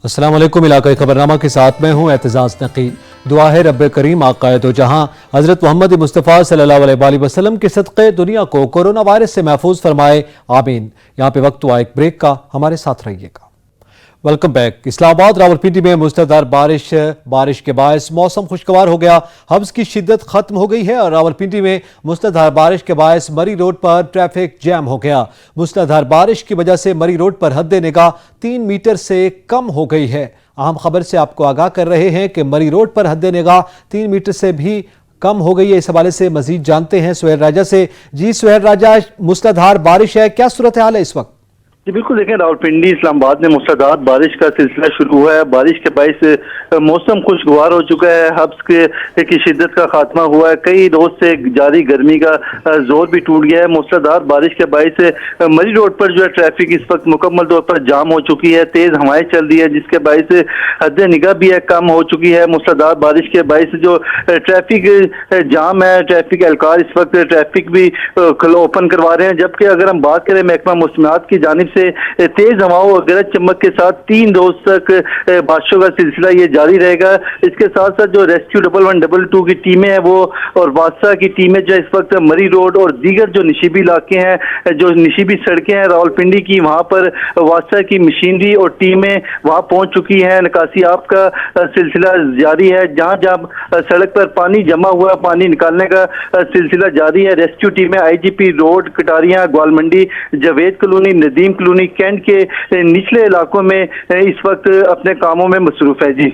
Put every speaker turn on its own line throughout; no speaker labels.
السلام علیکم، علاقائی خبرنامہ کے ساتھ میں ہوں اعتزاز نقی۔ دعا ہے رب کریم آقائے دو جہاں حضرت محمد مصطفیٰ صلی اللہ علیہ وآلہ وسلم کے صدقے دنیا کو کورونا وائرس سے محفوظ فرمائے، آمین۔ یہاں پہ وقت ہوا ایک بریک کا، ہمارے ساتھ رہیے گا۔ Welcome back. اسلام آباد راولپنڈی میں مستعار بارش کے باعث موسم خوشگوار ہو گیا، حبس کی شدت ختم ہو گئی ہے اور راولپنڈی میں مستعار بارش کے باعث مری روڈ پر ٹریفک جام ہو گیا۔ مستعار بارش کی وجہ سے مری روڈ پر حد نگاہ 3 میٹر سے کم ہو گئی ہے۔ اہم خبر سے آپ کو آگاہ کر رہے ہیں کہ مری روڈ پر حد نگاہ 3 میٹر سے بھی کم ہو گئی ہے۔ اس حوالے سے مزید جانتے ہیں سہیل راجہ سے۔ جی سہیل راجہ، مستعار بارش ہے، کیا صورتحال ہے اس وقت؟
جی بالکل، دیکھیں راولپنڈی اسلام آباد میں مستعار بارش کا سلسلہ شروع ہوا ہے۔ بارش کے باعث موسم خوشگوار ہو چکا ہے، حبس کی شدت کا خاتمہ ہوا ہے، کئی روز سے جاری گرمی کا زور بھی ٹوٹ گیا ہے۔ مستعار بارش کے باعث مری روڈ پر جو ہے ٹریفک اس وقت مکمل طور پر جام ہو چکی ہے، تیز ہوائیں چل رہی ہے جس کے باعث حد نگاہ بھی ہے کم ہو چکی ہے۔ مستعار بارش کے باعث جو ٹریفک جام ہے، ٹریفک اہلکار اس وقت ٹریفک بھی اوپن کروا رہے ہیں، جبکہ اگر ہم بات کریں محکمہ موسمیات کی جانب سے تیز ہواؤں اور گرج چمک کے ساتھ 3 روز تک بارشوں کا سلسلہ یہ جاری رہے گا۔ اس کے ساتھ ساتھ جو ریسکیو 1122 کی ٹیمیں ہیں وہ اور واسطہ کی ٹیمیں جو اس وقت مری روڈ اور دیگر جو نشیبی علاقے ہیں، جو نشیبی سڑکیں ہیں راولپنڈی کی، وہاں پر واسطہ کی مشینری اور ٹیمیں وہاں پہنچ چکی ہیں۔ نکاسی آب کا سلسلہ جاری ہے، جہاں جہاں سڑک پر پانی جمع ہوا پانی نکالنے کا سلسلہ جاری ہے۔ ریسکیو ٹیمیں IGP road, Kattarian, Gawalmandi, Javed colony, Nadeem colony, cantt کے نچلے علاقوں میں اس وقت اپنے کاموں میں مصروف ہے۔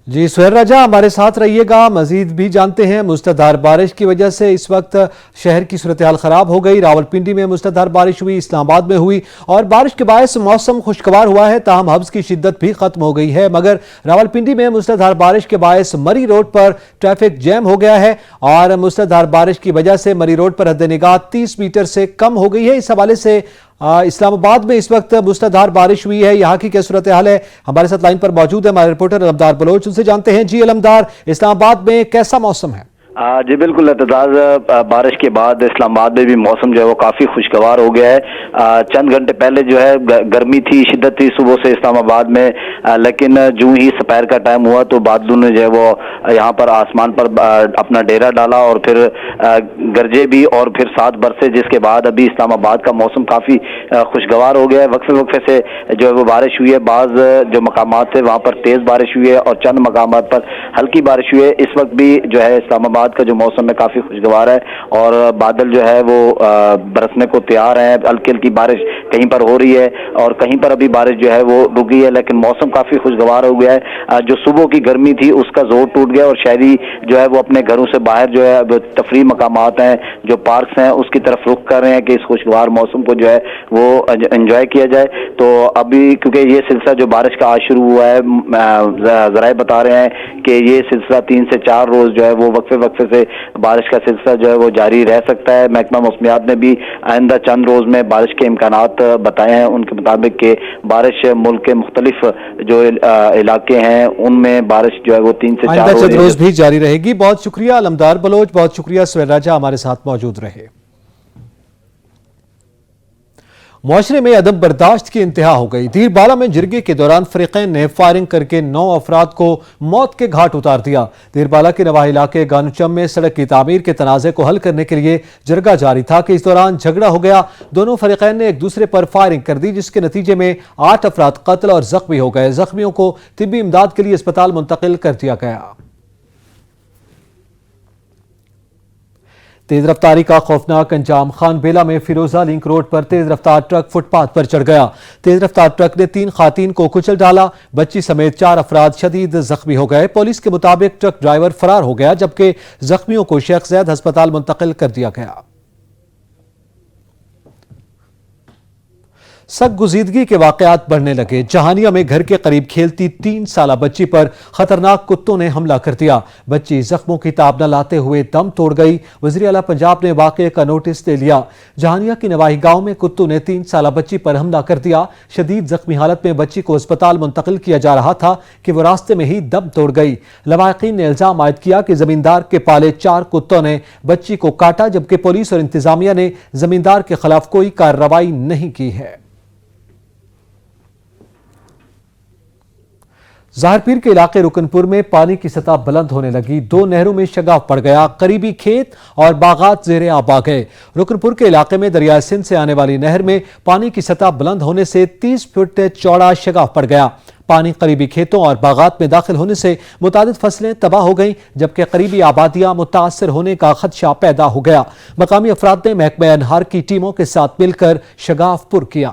جی سہیل راجہ، ہمارے ساتھ رہیے گا، مزید بھی جانتے ہیں۔ مستعار بارش کی وجہ سے اس وقت شہر کی صورتحال خراب ہو گئی، راولپنڈی میں مستعار بارش ہوئی، اسلام آباد میں ہوئی اور بارش کے باعث موسم خوشگوار ہوا ہے، تاہم حبس کی شدت بھی ختم ہو گئی ہے، مگر راولپنڈی میں مستعار بارش کے باعث مری روڈ پر ٹریفک جام ہو گیا ہے اور مستعار بارش کی وجہ سے مری روڈ پر حد نگاہ 30 میٹر سے کم ہو گئی ہے۔ اس حوالے سے اسلام آباد میں اس وقت مستعار بارش ہوئی ہے، یہاں کی کیا صورتحال ہے؟ ہمارے ساتھ لائن پر موجود ہے ہمارے رپورٹر علمدار بلوچ، ان سے جانتے ہیں۔ جی علمدار، اسلام آباد میں کیسا موسم ہے؟
جی بالکل اعتزاز، بارش کے بعد اسلام آباد میں بھی موسم جو ہے وہ کافی خوشگوار ہو گیا ہے۔ چند گھنٹے پہلے جو ہے گرمی تھی، شدت تھی صبح سے اسلام آباد میں، لیکن جو ہی سپہر کا ٹائم ہوا تو بادلوں نے جو ہے وہ یہاں پر آسمان پر اپنا ڈیرا ڈالا اور پھر گرجے بھی اور پھر ساتھ برسے، جس کے بعد ابھی اسلام آباد کا موسم کافی خوشگوار ہو گیا ہے۔ وقفے وقفے سے جو ہے وہ بارش ہوئی ہے، بعض جو مقامات تھے وہاں پر تیز بارش ہوئی ہے اور چند مقامات پر ہلکی بارش ہوئی ہے۔ اس وقت بھی جو ہے اسلام آباد کا جو موسم ہے کافی خوشگوار ہے اور بادل جو ہے وہ برسنے کو تیار ہیں، ہلکی ہلکی بارش کہیں پر ہو رہی ہے اور کہیں پر ابھی بارش جو ہے وہ رک گئی ہے، لیکن موسم کافی خوشگوار ہو گیا ہے۔ جو صبح کی گرمی تھی اس کا زور ٹوٹ گیا اور شہری جو ہے وہ اپنے گھروں سے باہر جو ہے تفریح مقامات ہیں، جو پارکس ہیں، اس کی طرف رخ کر رہے ہیں کہ اس خوشگوار موسم کو جو ہے وہ انجوائے کیا جائے۔ تو ابھی کیونکہ یہ سلسلہ جو بارش کا آج شروع ہوا ہے، ذرائع بتا رہے ہیں کہ یہ سلسلہ 3 سے 4 روز جو ہے وہ وقفے وقفے سے بارش کا سلسلہ جو ہے وہ جاری رہ سکتا ہے۔ محکمہ موسمیات نے بھی آئندہ چند روز میں بارش کے امکانات بتائے ہیں، ان کے مطابق کہ بارش ملک کے مختلف جو علاقے ہیں ان میں بارش جو ہے وہ 3 سے 4
روز بھی جاری رہے گی۔ بہت شکریہ علمدار بلوچ، بہت شکریہ سہیل راجہ، ہمارے ساتھ موجود رہے۔ معاشرے میں عدم برداشت کی انتہا ہو گئی۔ دیر بالا میں جرگے کے دوران فریقین نے فائرنگ کر کے 9 افراد کو موت کے گھاٹ اتار دیا۔ دیر بالا کے نواحی علاقے گانوچم میں سڑک کی تعمیر کے تنازع کو حل کرنے کے لیے جرگہ جاری تھا کہ اس دوران جھگڑا ہو گیا۔ دونوں فریقین نے ایک دوسرے پر فائرنگ کر دی، جس کے نتیجے میں 8 افراد قتل اور زخمی ہو گئے۔ زخمیوں کو طبی امداد کے لیے اسپتال منتقل کر دیا گیا۔ تیز رفتاری کا خوفناک انجام، خان بیلا میں فیروزہ لنک روڈ پر تیز رفتار ٹرک فٹ پاتھ پر چڑھ گیا۔ تیز رفتار ٹرک نے 3 خواتین کو کچل ڈالا، بچی سمیت 4 افراد شدید زخمی ہو گئے۔ پولیس کے مطابق ٹرک ڈرائیور فرار ہو گیا، جبکہ زخمیوں کو شیخ زید ہسپتال منتقل کر دیا گیا۔ سخت گزیدگی کے واقعات بڑھنے لگے۔ جہانیہ میں گھر کے قریب کھیلتی 3 سالہ بچی پر خطرناک کتوں نے حملہ کر دیا۔ بچی زخموں کی تاب نہ لاتے ہوئے دم توڑ گئی۔ وزیر اعلیٰ پنجاب نے واقعے کا نوٹس لے لیا۔ جہانیہ کی نواحی گاؤں میں کتوں نے 3 سالہ بچی پر حملہ کر دیا۔ شدید زخمی حالت میں بچی کو اسپتال منتقل کیا جا رہا تھا کہ وہ راستے میں ہی دم توڑ گئی۔ لواحقین نے الزام عائد کیا کہ زمیندار کے پالے 4 کتوں نے بچی کو کاٹا، جبکہ پولیس اور انتظامیہ نے زمیندار کے خلاف کوئی کارروائی نہیں کی ہے۔ ظاہر پیر کے علاقے رکنپور میں پانی کی سطح بلند ہونے لگی، 2 نہروں میں شگاف پڑ گیا، قریبی کھیت اور باغات زیر آب آ گئے۔ رکنپور کے علاقے میں دریائے سندھ سے آنے والی نہر میں پانی کی سطح بلند ہونے سے 30 فٹ چوڑا شگاف پڑ گیا۔ پانی قریبی کھیتوں اور باغات میں داخل ہونے سے متعدد فصلیں تباہ ہو گئیں، جبکہ قریبی آبادیاں متاثر ہونے کا خدشہ پیدا ہو گیا۔ مقامی افراد نے محکمہ انہار کی ٹیموں کے ساتھ مل کر شگاف پر کیا۔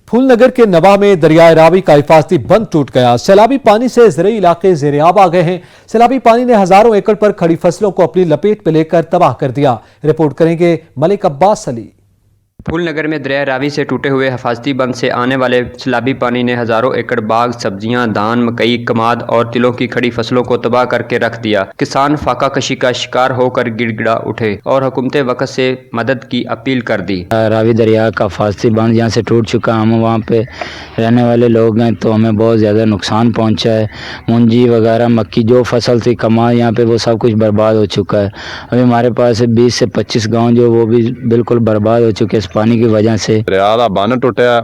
پھول نگر کے نواح میں دریائے راوی کا حفاظتی بند ٹوٹ گیا، سیلابی پانی سے زرعی علاقے زیر آب آ گئے ہیں۔ سیلابی پانی نے ہزاروں ایکڑ پر کھڑی فصلوں کو اپنی لپیٹ میں لے کر تباہ کر دیا۔ رپورٹ کریں گے ملک عباس علی۔
پھول نگر میں دریائے راوی سے ٹوٹے ہوئے حفاظتی بند سے آنے والے سیلابی پانی نے ہزاروں ایکڑ باغ، سبزیاں، دان، مکئی، کماد اور تلوں کی کھڑی فصلوں کو تباہ کر کے رکھ دیا۔ کسان فاقہ کشی کا شکار ہو کر گڑ گڑا اٹھے اور حکومت وقت سے مدد کی اپیل کر دی۔
راوی دریا کا حفاظتی بند یہاں سے ٹوٹ چکا، ہم وہاں پہ رہنے والے لوگ ہیں تو ہمیں بہت زیادہ نقصان پہنچا ہے۔ منجی وغیرہ، مکی، جو فصل تھی، کماد یہاں پہ وہ سب کچھ برباد ہو چکا ہے۔ ابھی ہمارے پاس 20 سے 25 گاؤں جو وہ بھی بالکل برباد ہو چکے اس پانی کی وجہ سے۔
دریا دا بن ٹوٹیا،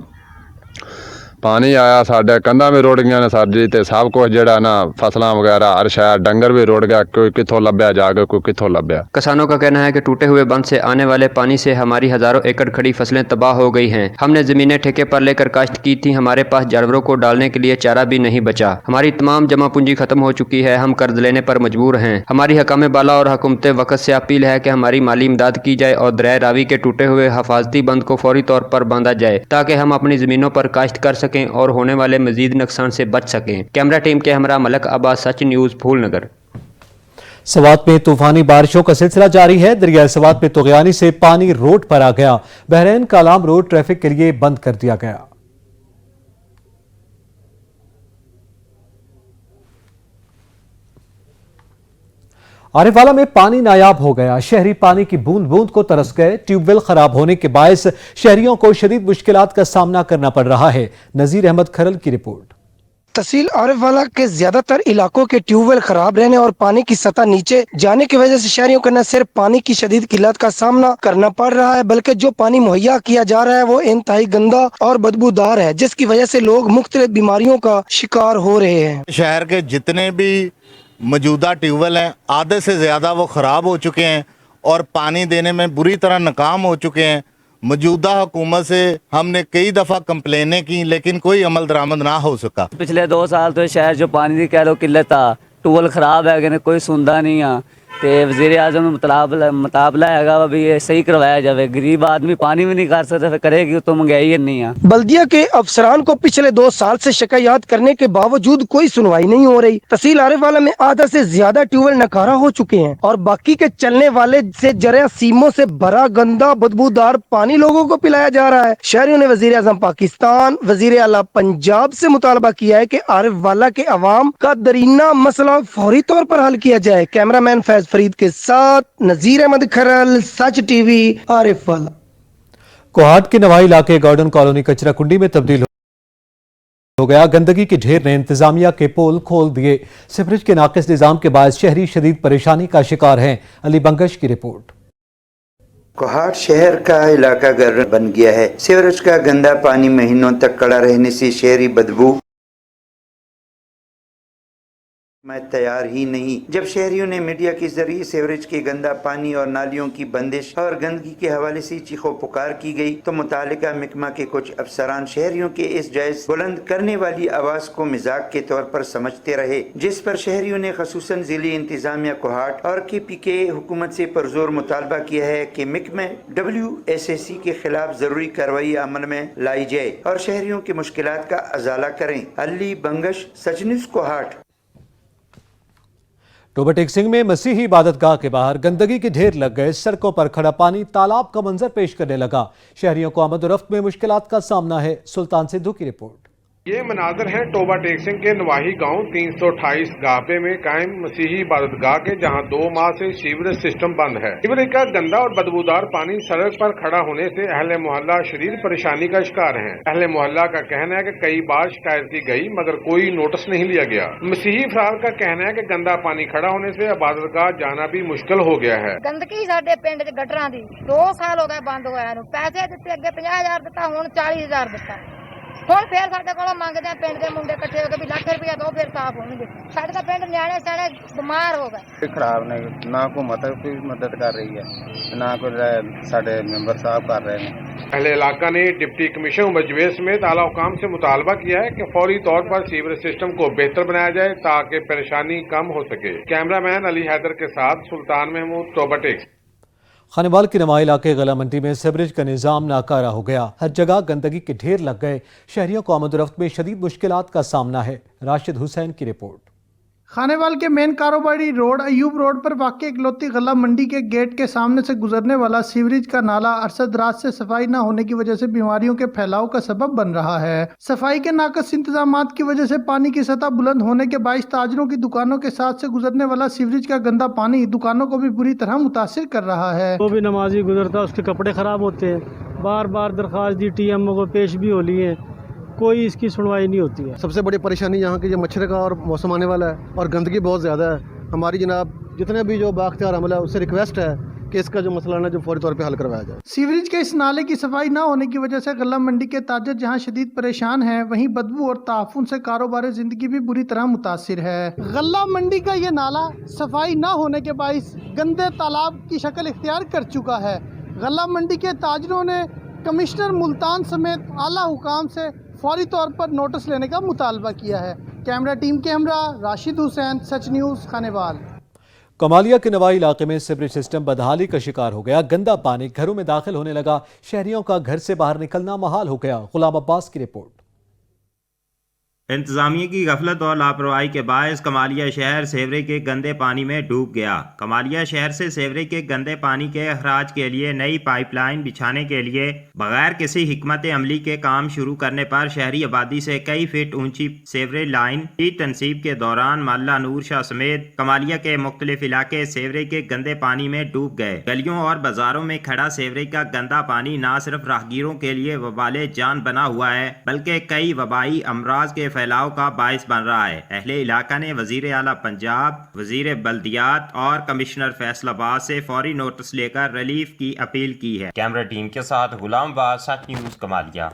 پانی آیا، ساڈے کنਧਾਂ بھی رڑ گਈਆਂ ਨੇ ਸਾਡੀ ਤੇ ਸਭ ਕੁਝ ਜਿਹੜਾ ਨਾ ਫਸਲਾਂ ਵਗੈਰਾ ਹਰ ਸ਼ਾਇਦ ਡੰਗਰ بھی ਰੁੜ گیا، کوئی کتھوں لبیا جا کے کوئی کتھوں لبیا۔
کسانوں کا کہنا ہے کہ ٹوٹے ہوئے بند سے آنے والے پانی سے ہماری ہزاروں ایکڑ کھڑی فصلیں تباہ ہو گئی ہیں۔ ہم نے زمینیں ٹھیکے پر لے کر کاشت کی تھی، ہمارے پاس جانوروں کو ڈالنے کے لیے چارہ بھی نہیں بچا، ہماری تمام جمع پونجی ختم ہو چکی ہے، ہم قرض لینے پر مجبور ہیں۔ ہماری حکام بالا اور حکومت وقت سے اپیل ہے کہ ہماری مالی امداد کی جائے اور دریائے راوی کے ٹوٹے ہوئے حفاظتی بند کو فوری طور پر باندھا جائے تاکہ ہم اپنی زمینوں پر کاشت کر سکیں اور ہونے والے مزید نقصان سے بچ سکیں۔ کیمرہ ٹیم کے ہمراہ ملک عباس، سچ نیوز، پھول نگر۔
سوات میں طوفانی بارشوں کا سلسلہ جاری ہے، دریائے سوات میں طغیانی سے پانی روڈ پر آ گیا، بحرین کالام روڈ ٹریفک کے لیے بند کر دیا گیا۔ عارف والا میں پانی نایاب ہو گیا، شہری پانی کی بوند بوند کو ترس گئے، ٹیوب ویل خراب ہونے کے باعث شہریوں کو شدید مشکلات کا سامنا کرنا پڑ رہا ہے۔ نذیر احمد کھرل کی رپورٹ۔
تحصیل عارف والا کے زیادہ تر علاقوں کے ٹیوب ویل خراب رہنے اور پانی کی سطح نیچے جانے کی وجہ سے شہریوں کو نہ صرف پانی کی شدید قلت کا سامنا کرنا پڑ رہا ہے بلکہ جو پانی مہیا کیا جا رہا ہے وہ انتہائی گندا اور بدبودار ہے، جس کی وجہ سے لوگ مختلف بیماریوں کا شکار ہو رہے ہیں۔
شہر کے جتنے بھی موجودہ ٹیوب ویل ہیں آدھے سے زیادہ وہ خراب ہو چکے ہیں اور پانی دینے میں بری طرح ناکام ہو چکے ہیں۔ موجودہ حکومت سے ہم نے کئی دفعہ کمپلینیں کی لیکن کوئی عمل درآمد نہ ہو سکا۔
پچھلے 2 سال تو شہر جو پانی کی کہہ لو قلت آ ٹول خراب ہے کہ کوئی سنتا نہیں آ تے وزیر اعظم مطالبہ ہے ابھی یہ صحیح کروایا جائے، غریب آدمی پانی بھی نہیں کر سکتا، پھر کرے گی تو مہنگائی نہیں ہے۔
بلدیہ کے افسران کو پچھلے 2 سال سے شکایات کرنے کے باوجود کوئی سنوائی نہیں ہو رہی۔ تحصیل عارف والا میں آدھا سے زیادہ ٹیوب ویل ناکارہ ہو چکے ہیں اور باقی کے چلنے والے سے جراثیموں سے بھرا گندا بدبودار پانی لوگوں کو پلایا جا رہا ہے۔ شہریوں نے وزیر اعظم پاکستان، وزیر اعلیٰ پنجاب سے مطالبہ کیا ہے کہ عارف والا کے عوام کا درینہ مسئلہ فوری طور پر حل کیا جائے۔ کیمرہ مین فیض فرید کے ساتھ نذیر احمد کھرل، سچ ٹی وی، عارف والا۔
کوہاٹ کے نواحی علاقے گارڈن کالونی کچرا کنڈی میں تبدیل ہو گیا، گندگی کے ڈھیر نے انتظامیہ کے پول کھول دیے، سیوریج کے ناقص نظام کے باعث شہری شدید پریشانی کا شکار ہیں۔ علی بنگش کی رپورٹ۔
کوہاٹ شہر کا علاقہ گارڈن بن گیا ہے، سیوریج کا گندا پانی مہینوں تک کڑا رہنے سے شہری بدبو میں تیار ہی نہیں۔ جب شہریوں نے میڈیا کے ذریعے سیوریج کے گندا پانی اور نالیوں کی بندش اور گندگی کے حوالے سے چیخو پکار کی گئی تو متعلقہ محکمہ کے کچھ افسران شہریوں کے اس جائز بلند کرنے والی آواز کو مزاق کے طور پر سمجھتے رہے، جس پر شہریوں نے خصوصاً ضلعی انتظامیہ کوہاٹ اور KPK حکومت سے پرزور مطالبہ کیا ہے کہ محکمہ WSSC کے خلاف ضروری کارروائی عمل میں لائی جائے اور شہریوں کے مشکلات کا ازالہ کریں۔ علی بنگش، سچ نیوز، کوہاٹ۔
ٹوبہ ٹیک سنگھ میں مسیحی عبادت گاہ کے باہر گندگی کے ڈھیر لگ گئے، سڑکوں پر کھڑا پانی تالاب کا منظر پیش کرنے لگا، شہریوں کو آمد و رفت میں مشکلات کا سامنا ہے۔ سلطان سدھو کی رپورٹ۔
یہ مناظر ہیں ٹوبہ ٹیک سنگھ کے نواحی گاؤں 328 گاپے میں قائم مسیحی عبادت گاہ کے، جہاں 2 ماہ سے سیوریج سسٹم بند ہے۔ سیوریج کا گندا اور بدبودار پانی سڑک پر کھڑا ہونے سے اہل محلہ شدید پریشانی کا شکار ہیں۔ اہل محلہ کا کہنا ہے کہ کئی بار شکایت کی گئی مگر کوئی نوٹس نہیں لیا گیا۔ مسیحی افراد کا کہنا ہے کہ گندا پانی کھڑا ہونے سے عبادت گاہ جانا بھی مشکل ہو گیا ہے۔
گندگی ساڈے پنڈ چ گٹراں دی 2 سال ہو گئے بند ہویا نو، پیسے دتے اگے 50,000 دتا، ہن 40,000 دتا۔ ਹੁਣ ਫੇਰ ਸਾਡੇ ਕੋਲੋਂ ਮੰਗਦੇ ਆ ਪਿੰਡ ਦੇ ਮੁੰਡੇ ਇਕੱਠੇ ਹੋ ਕੇ ਵੀ ਲੱਖ ਰੁਪਇਆ ਦੋ ਫੇਰ ਸਾਫ਼ ਹੋਣਗੇ। ਸਾਡੇ ਤਾਂ ਪਿੰਡ ਨਿਆਣੇ ਸਿਆਣੇ ਬਿਮਾਰ ਹੋ ਗਏ।
ਖਰਾਬ ਨੇ, ਨਾ ਹਕੂਮਤ ਕੋਈ ਮਦਦ ਕਰ ਰਹੀ ਹੈ, ਨਾ कोई साढ़े मेंबर साहब कर रहे हैं।
अहले इलाका ने डिप्टी कमिश्नर मजवेर समेत आला हुकाम से मुतालबा किया है कि फौरी तौर पर सीवरेज सिस्टम को बेहतर बनाया जाए ताकि परेशानी कम हो सके। कैमरामैन अली हैदर के साथ सुल्तान महमूद, टोबा टेक्स।
खानेवाल के नवाई इलाके गला मंडी में सीवरेज का निज़ाम नाकारा हो गया। हर जगह गंदगी के ढेर लग गए। शहरियों को आमद-ओ-रफ्त में शदीद मुश्किलात का सामना है। राशिद हुसैन की रिपोर्ट।
खानेवाल के मेन कारोबारी रोड अयूब रोड पर वाक़ इकलौती गला मंडी के गेट के सामने से गुजरने वाला सीवरेज का नाला अरसद रात से सफाई न होने की वजह से बीमारियों के फैलाव का सबब बन रहा है। सफाई के नाक़स इंतजामात की वजह से पानी की सतह बुलंद होने के बाइस ताजरों की दुकानों के साथ से गुजरने वाला सीवरेज का गंदा पानी दुकानों को भी बुरी तरह मुतासिर कर रहा है।
वो भी नमाजी गुजरता है, उसके कपड़े खराब होते हैं। बार बार दरख्वास्त दी, TMO को पेश भी हो ली है, कोई इसकी सुनवाई नहीं होती है।
सबसे बड़ी परेशानी यहाँ की जो मच्छर का और मौसम आने वाला है और गंदगी बहुत ज़्यादा है। हमारी जनाब जितने भी जो बाख्तियार अमला है उससे रिक्वेस्ट है कि इसका जो मसला है जो फौरी तौर पे हल करवाया जाए।
सीवरेज के इस नाले की सफाई न होने की वजह से गला मंडी के ताजर जहाँ शदीद परेशान हैं, वहीं बदबू और ताफुन से कारोबार जिंदगी भी बुरी तरह मुतासिर है। गला मंडी का ये नाला सफाई न होने के बाइस गंदे तालाब की शक्ल इख्तियार कर चुका है। गला मंडी के ताजरों ने कमिश्नर मुल्तान समेत आला हुकाम से फौरी तौर पर नोटिस लेने का मुतालबा किया है। कैमरा टीम के हमरा राशिद हुसैन, सच न्यूज़, खानेवाल।
कमालिया के नवाई इलाके में सीवरेज सिस्टम बदहाली का शिकार हो गया। गंदा पानी घरों में दाखिल होने लगा। शहरियों का घर से बाहर निकलना महाल हो गया। गुलाम अब्बास की रिपोर्ट।
इंतजामिया की गफलत और लापरवाही के बायस कमालिया शहर सेवरेज के गंदे पानी में डूब गया। कमालिया शहर से सेवरेज के गंदे पानी के अखराज के लिए नई पाइपलाइन बिछाने के लिए बगैर किसी हिकमत अमली के काम शुरू करने पर शहरी आबादी से कई फीट ऊंची सेवरेज लाइन की तनसीब के दौरान मोहल्ला नूर शाह समेत कमालिया के मुख्तलिफ इलाके सेवरेज के गंदे पानी में डूब गए। गलियों और बाजारों में खड़ा सेवरेज का गंदा पानी न सिर्फ राहगीरों के लिए वबाले जान बना हुआ है बल्कि कई वबाई अमराज के फैलाव का बायस बन रहा है। अहले इलाका ने वजीर आला पंजाब, वजीर बल्दियात और कमिश्नर फैसलाबाद से फौरी नोटिस लेकर रिलीफ की अपील की है। कैमरा टीम के साथ गुलाम बाज, सच न्यूज़, कमालिया।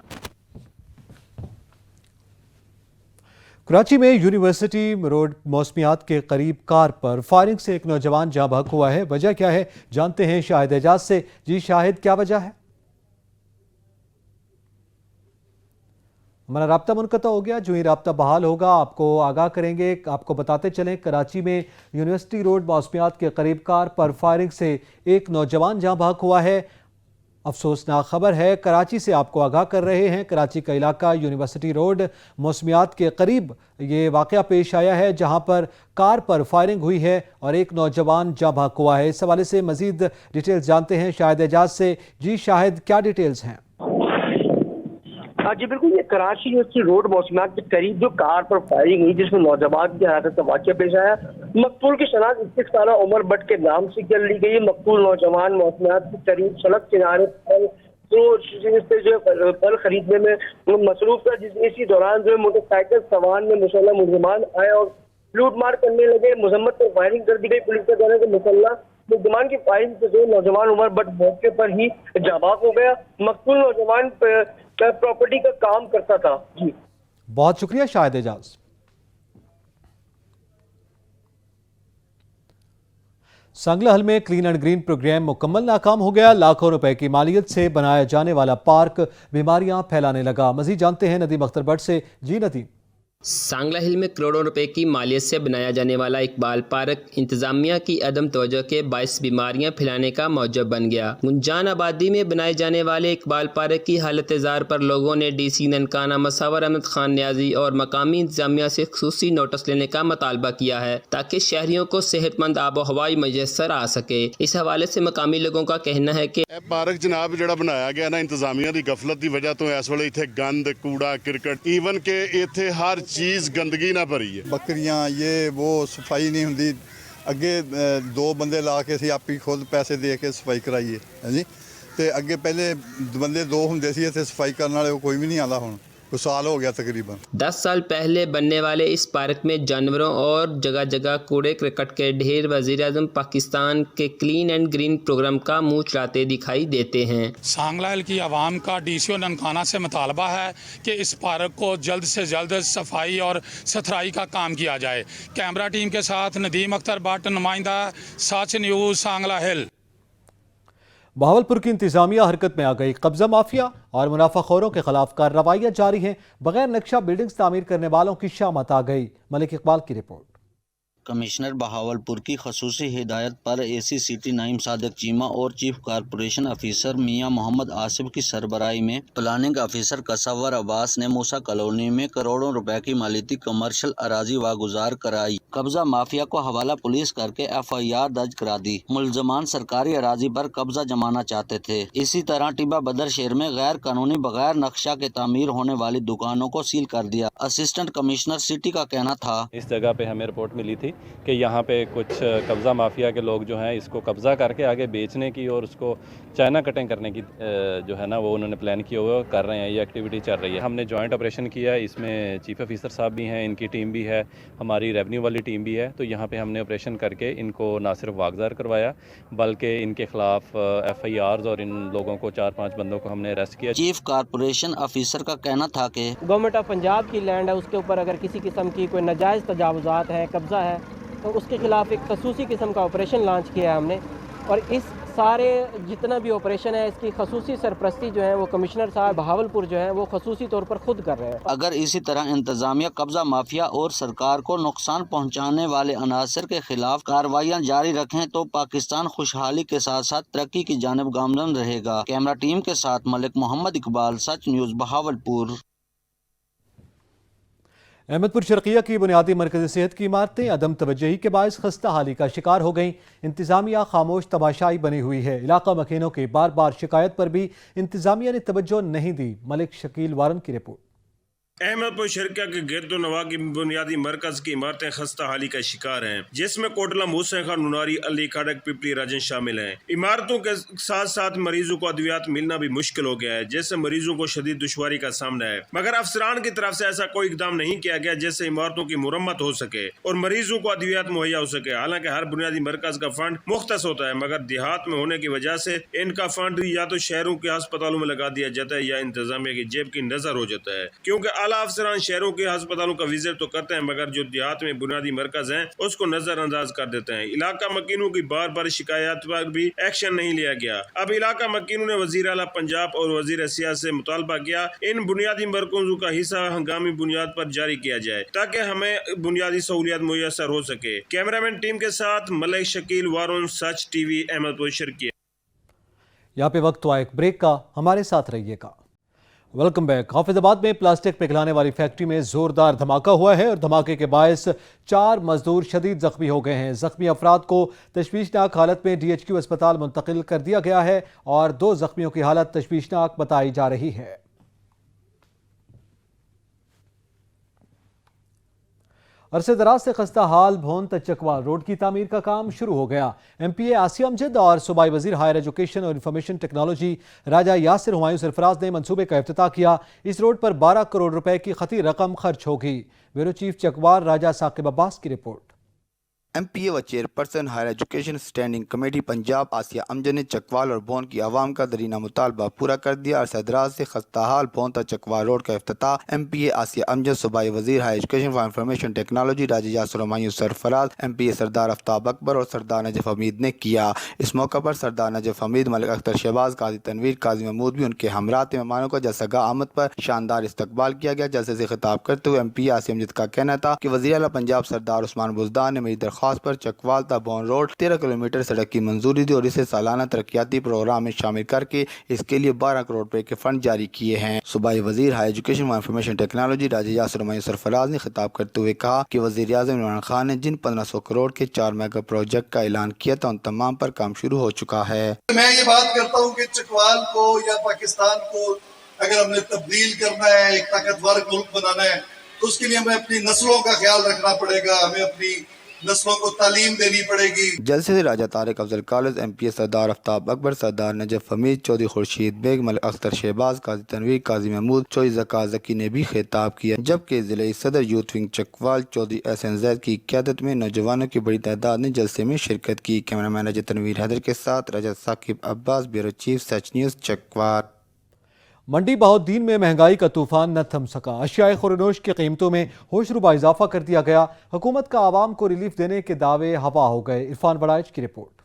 कराची में यूनिवर्सिटी रोड मौसमियात के करीब कार पर फायरिंग से एक नौजवान जाँ बहक हुआ है। वजह क्या है जानते हैं शाहिद एजाज से। जी शाहिद, क्या वजह है? हमारा राब्ता मुनक़ता हो गया। जो ही राब्ता बहाल होगा आपको आगाह करेंगे। आपको बताते चलें, कराची में यूनिवर्सिटी रोड मौसमियात के करीब कार पर फायरिंग से एक नौजवान जाँ बहक हुआ है। अफसोसनाक खबर है, कराची से आपको आगाह कर रहे हैं। कराची का इलाका यूनिवर्सिटी रोड मौसमियात के करीब ये वाक़या पेश आया है जहां पर कार पर फायरिंग हुई है और एक नौजवान जाँ बहक हुआ है। इस हवाले से मज़ीद डिटेल्स जानते हैं शाहिद एजाज से। जी शाहिद, क्या डिटेल्स हैं?
जी बिल्कुल, ये कराची यूनिवर्सिटी रोड मौसमियात के करीब जो कार पर फायरिंग हुई जिसमें नौजवान की हलाकत का वाक़या पेश आया। मकतूल की शनाख्त 21 साल उमर भट्ट के नाम से कर ली गई। मकतूल नौजवान मौसमियात के करीब सड़क किनारे पर जो फल खरीदने में मसरूफ था, इसी दौरान जो मोटरसाइकिल सवार में मुसल्लह मुलजमान आए और लूटमार करने लगे। मजम्मत पर फायरिंग कर दी गई। पुलिस का कहना है कि मुसल्लह मुलजमान की फायरिंग से जो नौजवान उमर भट्ट मौके पर ही जाबाक हो गया। मकतूल नौजवान प्रॉपर्टी का काम करता था। जी
बहुत शुक्रिया शाहिद एजाज। संगलहल में क्लीन एंड ग्रीन प्रोग्राम मुकम्मल नाकाम हो गया। लाखों रुपए की मालियत से बनाया जाने वाला पार्क बीमारियां फैलाने लगा। मजीद जानते हैं नदीम अख्तर भट्ट से। जी नदीम।
सांगला हिल में करोड़ों रुपए की मालियत से बनाया जाने वाला इकबाल पार्क इंतजामिया की अदम तवज्जो के बायस बीमारियां फैलाने का मौजब बन गया। गुंजान आबादी में बनाए जाने वाले इकबाल पार्क की हालत जार पर लोगों ने DC ननकाना मसावर अहमद खान न्याजी और मकामी इंतजामिया से खुसूसी नोटिस लेने का मुतालबा किया है ताकि शहरियों को सेहतमंद आबो हवाई मैसर आ सके। इस हवाले से मकामी लोगों का कहना है कि
पार्क जनाब जो बनाया गया ना इंतजामिया की गफलत की वजह तो इस वे इतने गंद कूड़ा क्रिकेट ईवन के इतने हर चीज़ गंदगी ना भरी है।
बकरियां ये वो सफाई नहीं होंगी। अगे 2 बंदे ला के असीं आप ही खुद पैसे दे के सफाई कराइए है जी। तो अगे पहले बंदे 2 होंदे सी इत्थे सफाई करने वाले, कोई भी नहीं आंदा हुण। कुछ साल हो गया तकरीबन।
10 साल पहले बनने वाले इस पार्क में जानवरों और जगह जगह कूड़े करकट के ढेर वज़ीर-ए-आज़म पाकिस्तान के क्लीन एंड ग्रीन प्रोग्राम का मुंह चलाते दिखाई देते हैं।
सांगला हिल की आवाम का डीसीओ ननकाना से मुतालबा है कि इस पार्क को जल्द से जल्द सफाई और सथराई का काम किया जाए। कैमरा टीम के साथ नदीम अख्तर भट्ट, नुमाइंदा सच न्यूज़, सांगला हिल।
बहावलपुर की इंतजामिया हरकत में आ गई। कब्जा माफिया और मुनाफाखोरों के खिलाफ कार्रवाइयां जारी हैं। बगैर नक्शा बिल्डिंग्स तामीर करने वालों की शामत आ गई। मलिक इकबाल की रिपोर्ट।
कमिश्नर बहावलपुर की खसूसी हिदायत पर ACCT नाइम सादिक चीमा और चीफ कारपोरेशन ऑफिसर मियां मोहम्मद आसिफ की सरबराही में प्लानिंग ऑफिसर कसवर अब्बास ने मूसा कॉलोनी में करोड़ों रुपए की मालियती कमर्शियल अराजी वागुजार कराई। कब्जा माफिया को हवाला पुलिस करके FIR दर्ज करा दी। मुलजमान सरकारी अराजी पर कब्जा जमाना चाहते थे। इसी तरह टिब्बा बदर शहर में गैर कानूनी बगैर नक्शा के तामीर होने वाली दुकानों को सील कर दिया। असिस्टेंट कमिश्नर सिटी का कहना था,
इस जगह पे हमें रिपोर्ट मिली थी कि यहाँ पे कुछ कब्ज़ा माफिया के लोग जो हैं इसको कब्ज़ा करके आगे बेचने की और उसको चाइना कटिंग करने की जो है ना वो उन्होंने प्लान किया हुआ कर रहे हैं। ये एक्टिविटी चल रही है। हमने जॉइंट ऑपरेशन किया है। इसमें चीफ ऑफिसर साहब भी हैं, इनकी टीम भी है, हमारी रेवेन्यू वाली टीम भी है। तो यहाँ पे हमने ऑपरेशन करके इनको ना सिर्फ वागजार करवाया बल्कि इनके खिलाफ FIRs और इन लोगों को 4-5 बंदों को हमने अरेस्ट किया।
चीफ कारपोरेशन ऑफिसर का कहना था कि
गवर्नमेंट ऑफ पंजाब की लैंड है, उसके ऊपर अगर किसी किस्म की कोई नाजायज़ तजावुज़ात है, कब्ज़ा है, तो उसके खिलाफ एक खसूसी किस्म का ऑपरेशन लॉन्च किया है हमने। और इस सारे जितना भी ऑपरेशन है इसकी खसूसी सरपरस्ती जो है वो कमिश्नर साहब बहावलपुर जो है वो खसूसी तौर पर खुद कर रहे हैं।
अगर इसी तरह इंतजामिया कब्जा माफिया और सरकार को नुकसान पहुंचाने वाले अनासर के खिलाफ कार्रवाइयां जारी रखें तो पाकिस्तान खुशहाली के साथ साथ तरक्की की जानिब गामजन रहेगा। कैमरा टीम के साथ मलिक मोहम्मद इकबाल, सच न्यूज़, बहावलपुर।
अहमदपुर शर्किया की बुनियादी मरकज़ी सेहत की इमारतें अदम तवज्जोही के बायस खस्ता हाली का शिकार हो गईं। इंतजामिया खामोश तमाशाई बनी हुई है। इलाका मकीनों की बार बार शिकायत पर भी इंतजामिया ने तवज्जो नहीं दी। मलिक शकील वारन की रिपोर्ट।
अहमदपुर शर्किया के गिरदो नवा की बुनियादी मरकज की इमारतें खस्ता हाली का शिकार हैं, जिसमें कोटला मूसा खान, नुनारी, अली खड़क, पिपली, राजन शामिल हैं। इमारतों के साथ साथ मरीजों को अद्वियात मिलना भी मुश्किल हो गया है, जिससे मरीजों को शदीद दुश्वारी का सामना है। मगर अफसरान की तरफ से ऐसा कोई इकदाम नहीं किया गया जिससे इमारतों की मुरम्मत हो सके और मरीजों को अद्वियात मुहैया हो सके। हालांकि हर बुनियादी मरकज का फंड मुख्तस होता है, मगर देहात में होने की वजह से इनका फंड या तो शहरों के अस्पतालों में लगा दिया जाता है या इंतजामिया की जेब की नजर हो जाता है। क्योंकि आला अफसरान शहरों के अस्पतालों का विजिट तो करते हैं मगर जो देहात में बुनियादी मरकज हैं उसको नजरअंदाज कर देते हैं। इलाका मकीनों की बार बार शिकायत पर भी एक्शन नहीं लिया गया। अब इलाका मकीनों ने वजीर आला पंजाब और वजीर सियासत से मुतालबा किया इन बुनियादी मरकजों का हिस्सा हंगामी बुनियाद पर जारी किया जाए ताकि हमें बुनियादी सहूलियत मुयसर हो सके। कैमरामैन टीम के साथ मलिक शकील वारुन, सच टीवी, अहमदपुर शर्किया।
यहाँ पे वक्त हुआ एक ब्रेक का, हमारे साथ रहिएगा। Welcome back. हाफिजाबाद में प्लास्टिक पिघलाने वाली फैक्ट्री में जोरदार धमाका हुआ है और धमाके के बायस 4 मजदूर शदीद जख्मी हो गए हैं। जख्मी अफराद को तशवीशनाक हालत में DHQ अस्पताल मुंतकिल कर दिया गया है और 2 जख्मियों की हालत तशवीशनाक बताई जा रही है। अरसे दराज से खस्ता हाल भोंत चकवा रोड की तामीर का काम शुरू हो गया। MPA आसिया अमजद और सूबाई वजीर हायर एजुकेशन और इंफॉर्मेशन टेक्नोलॉजी राजा यासिर हुमायूं सरफराज ने मंसूबे का इफ्तिताह किया। इस रोड पर 12 करोड़ रुपए की खती रकम खर्च होगी। ब्यूरो चीफ चकवार राजा साकिब अब्बास की रिपोर्ट।
MPA व chairperson higher education standing committee Punjab Asia Amjad ने चकवाल और भोन की आवाम का दरीना मुतालबा पूरा कर दिया। अरसे दराज से खस्ता हाल भोन तक चकवाल रोड का इफ्तिताह MPA आसिया अमजद, सूबाई वजीर हायर एजुकेशन व इंफॉर्मेशन टेक्नोलॉजी राजा यासिर हुमायूं सरफराज, MPA सरदार आफ्ताब अकबर और सरदार नजफ हमीद ने किया। इस मौका पर सरदार नजफ हमीद, मलिक अख्तर शहबाज, काजी तनवीर, काजी महमूद भी उनके हमरा थे। मेहमानों का जलसगा आमद पर शानदार इस्तकबाल किया गया। जलसे से खिताब करते हुए MPA आसिया अमजद का कहना था कि वज़ीर आला पंजाब सरदार उस्मान बुज़दार ने मेरी दरख्वास्त पर चकवाल बोन रोड 13 किलोमीटर सड़क की मंजूरी दी और इसे सालाना तरक्याती प्रोग्राम में शामिल करके इसके लिए 12 करोड़ रुपए के फंड जारी किए हैं। सूबाई वजीर हायर एजुकेशन व इंफॉर्मेशन टेक्नोलॉजी राजा यासिर हुमायूं सरफराज ने खिताब करते हुए कहा कि वजीर आज़म इमरान खान ने जिन 1500 करोड़ के 4 मेगा प्रोजेक्ट का ऐलान किया था उन तमाम पर काम शुरू हो चुका है।
मैं ये बात करता हूँ कि चकवाल को या पाकिस्तान को अगर हमने तब्दील करना है, एक ताकतवर मुल्क बनाना है, तो उसके लिए हमें अपनी नस्लों का ख्याल रखना पड़ेगा। हमें अपनी नस्लों को तालीम देनी पड़ेगी।
जलसे से राजा तारिक अफजल कॉलेज MPA सरदार आफ्ताब अकबर, सरदार नजफ हमीद, चौधरी खुर्शीद बेग, मलिक अख्तर शहबाज, काजी तनवीर, काजी महमूद, चौधरी ज़का ज़की ने भी खिताब किया, जबकि ज़िले सदर यूथ विंग चकवाल चौधरी एहसन ज़ैद की क़यादत में नौजवानों की बड़ी तादाद ने जलसे में शिरकत की। कैमरा मैन अजय तनवीर हैदर के साथ रजत साकिब अब्बास, ब्यूरो चीफ सच न्यूज़ चकवाल।
मंडी बहाउद्दीन में महंगाई का तूफान न थम सका। अशियाए खुरनोश की कीमतों में होशरुबा इजाफा कर दिया गया। हुकूमत का आवाम को रिलीफ देने के दावे हवा हो गए। इरफान बड़ाइच की रिपोर्ट।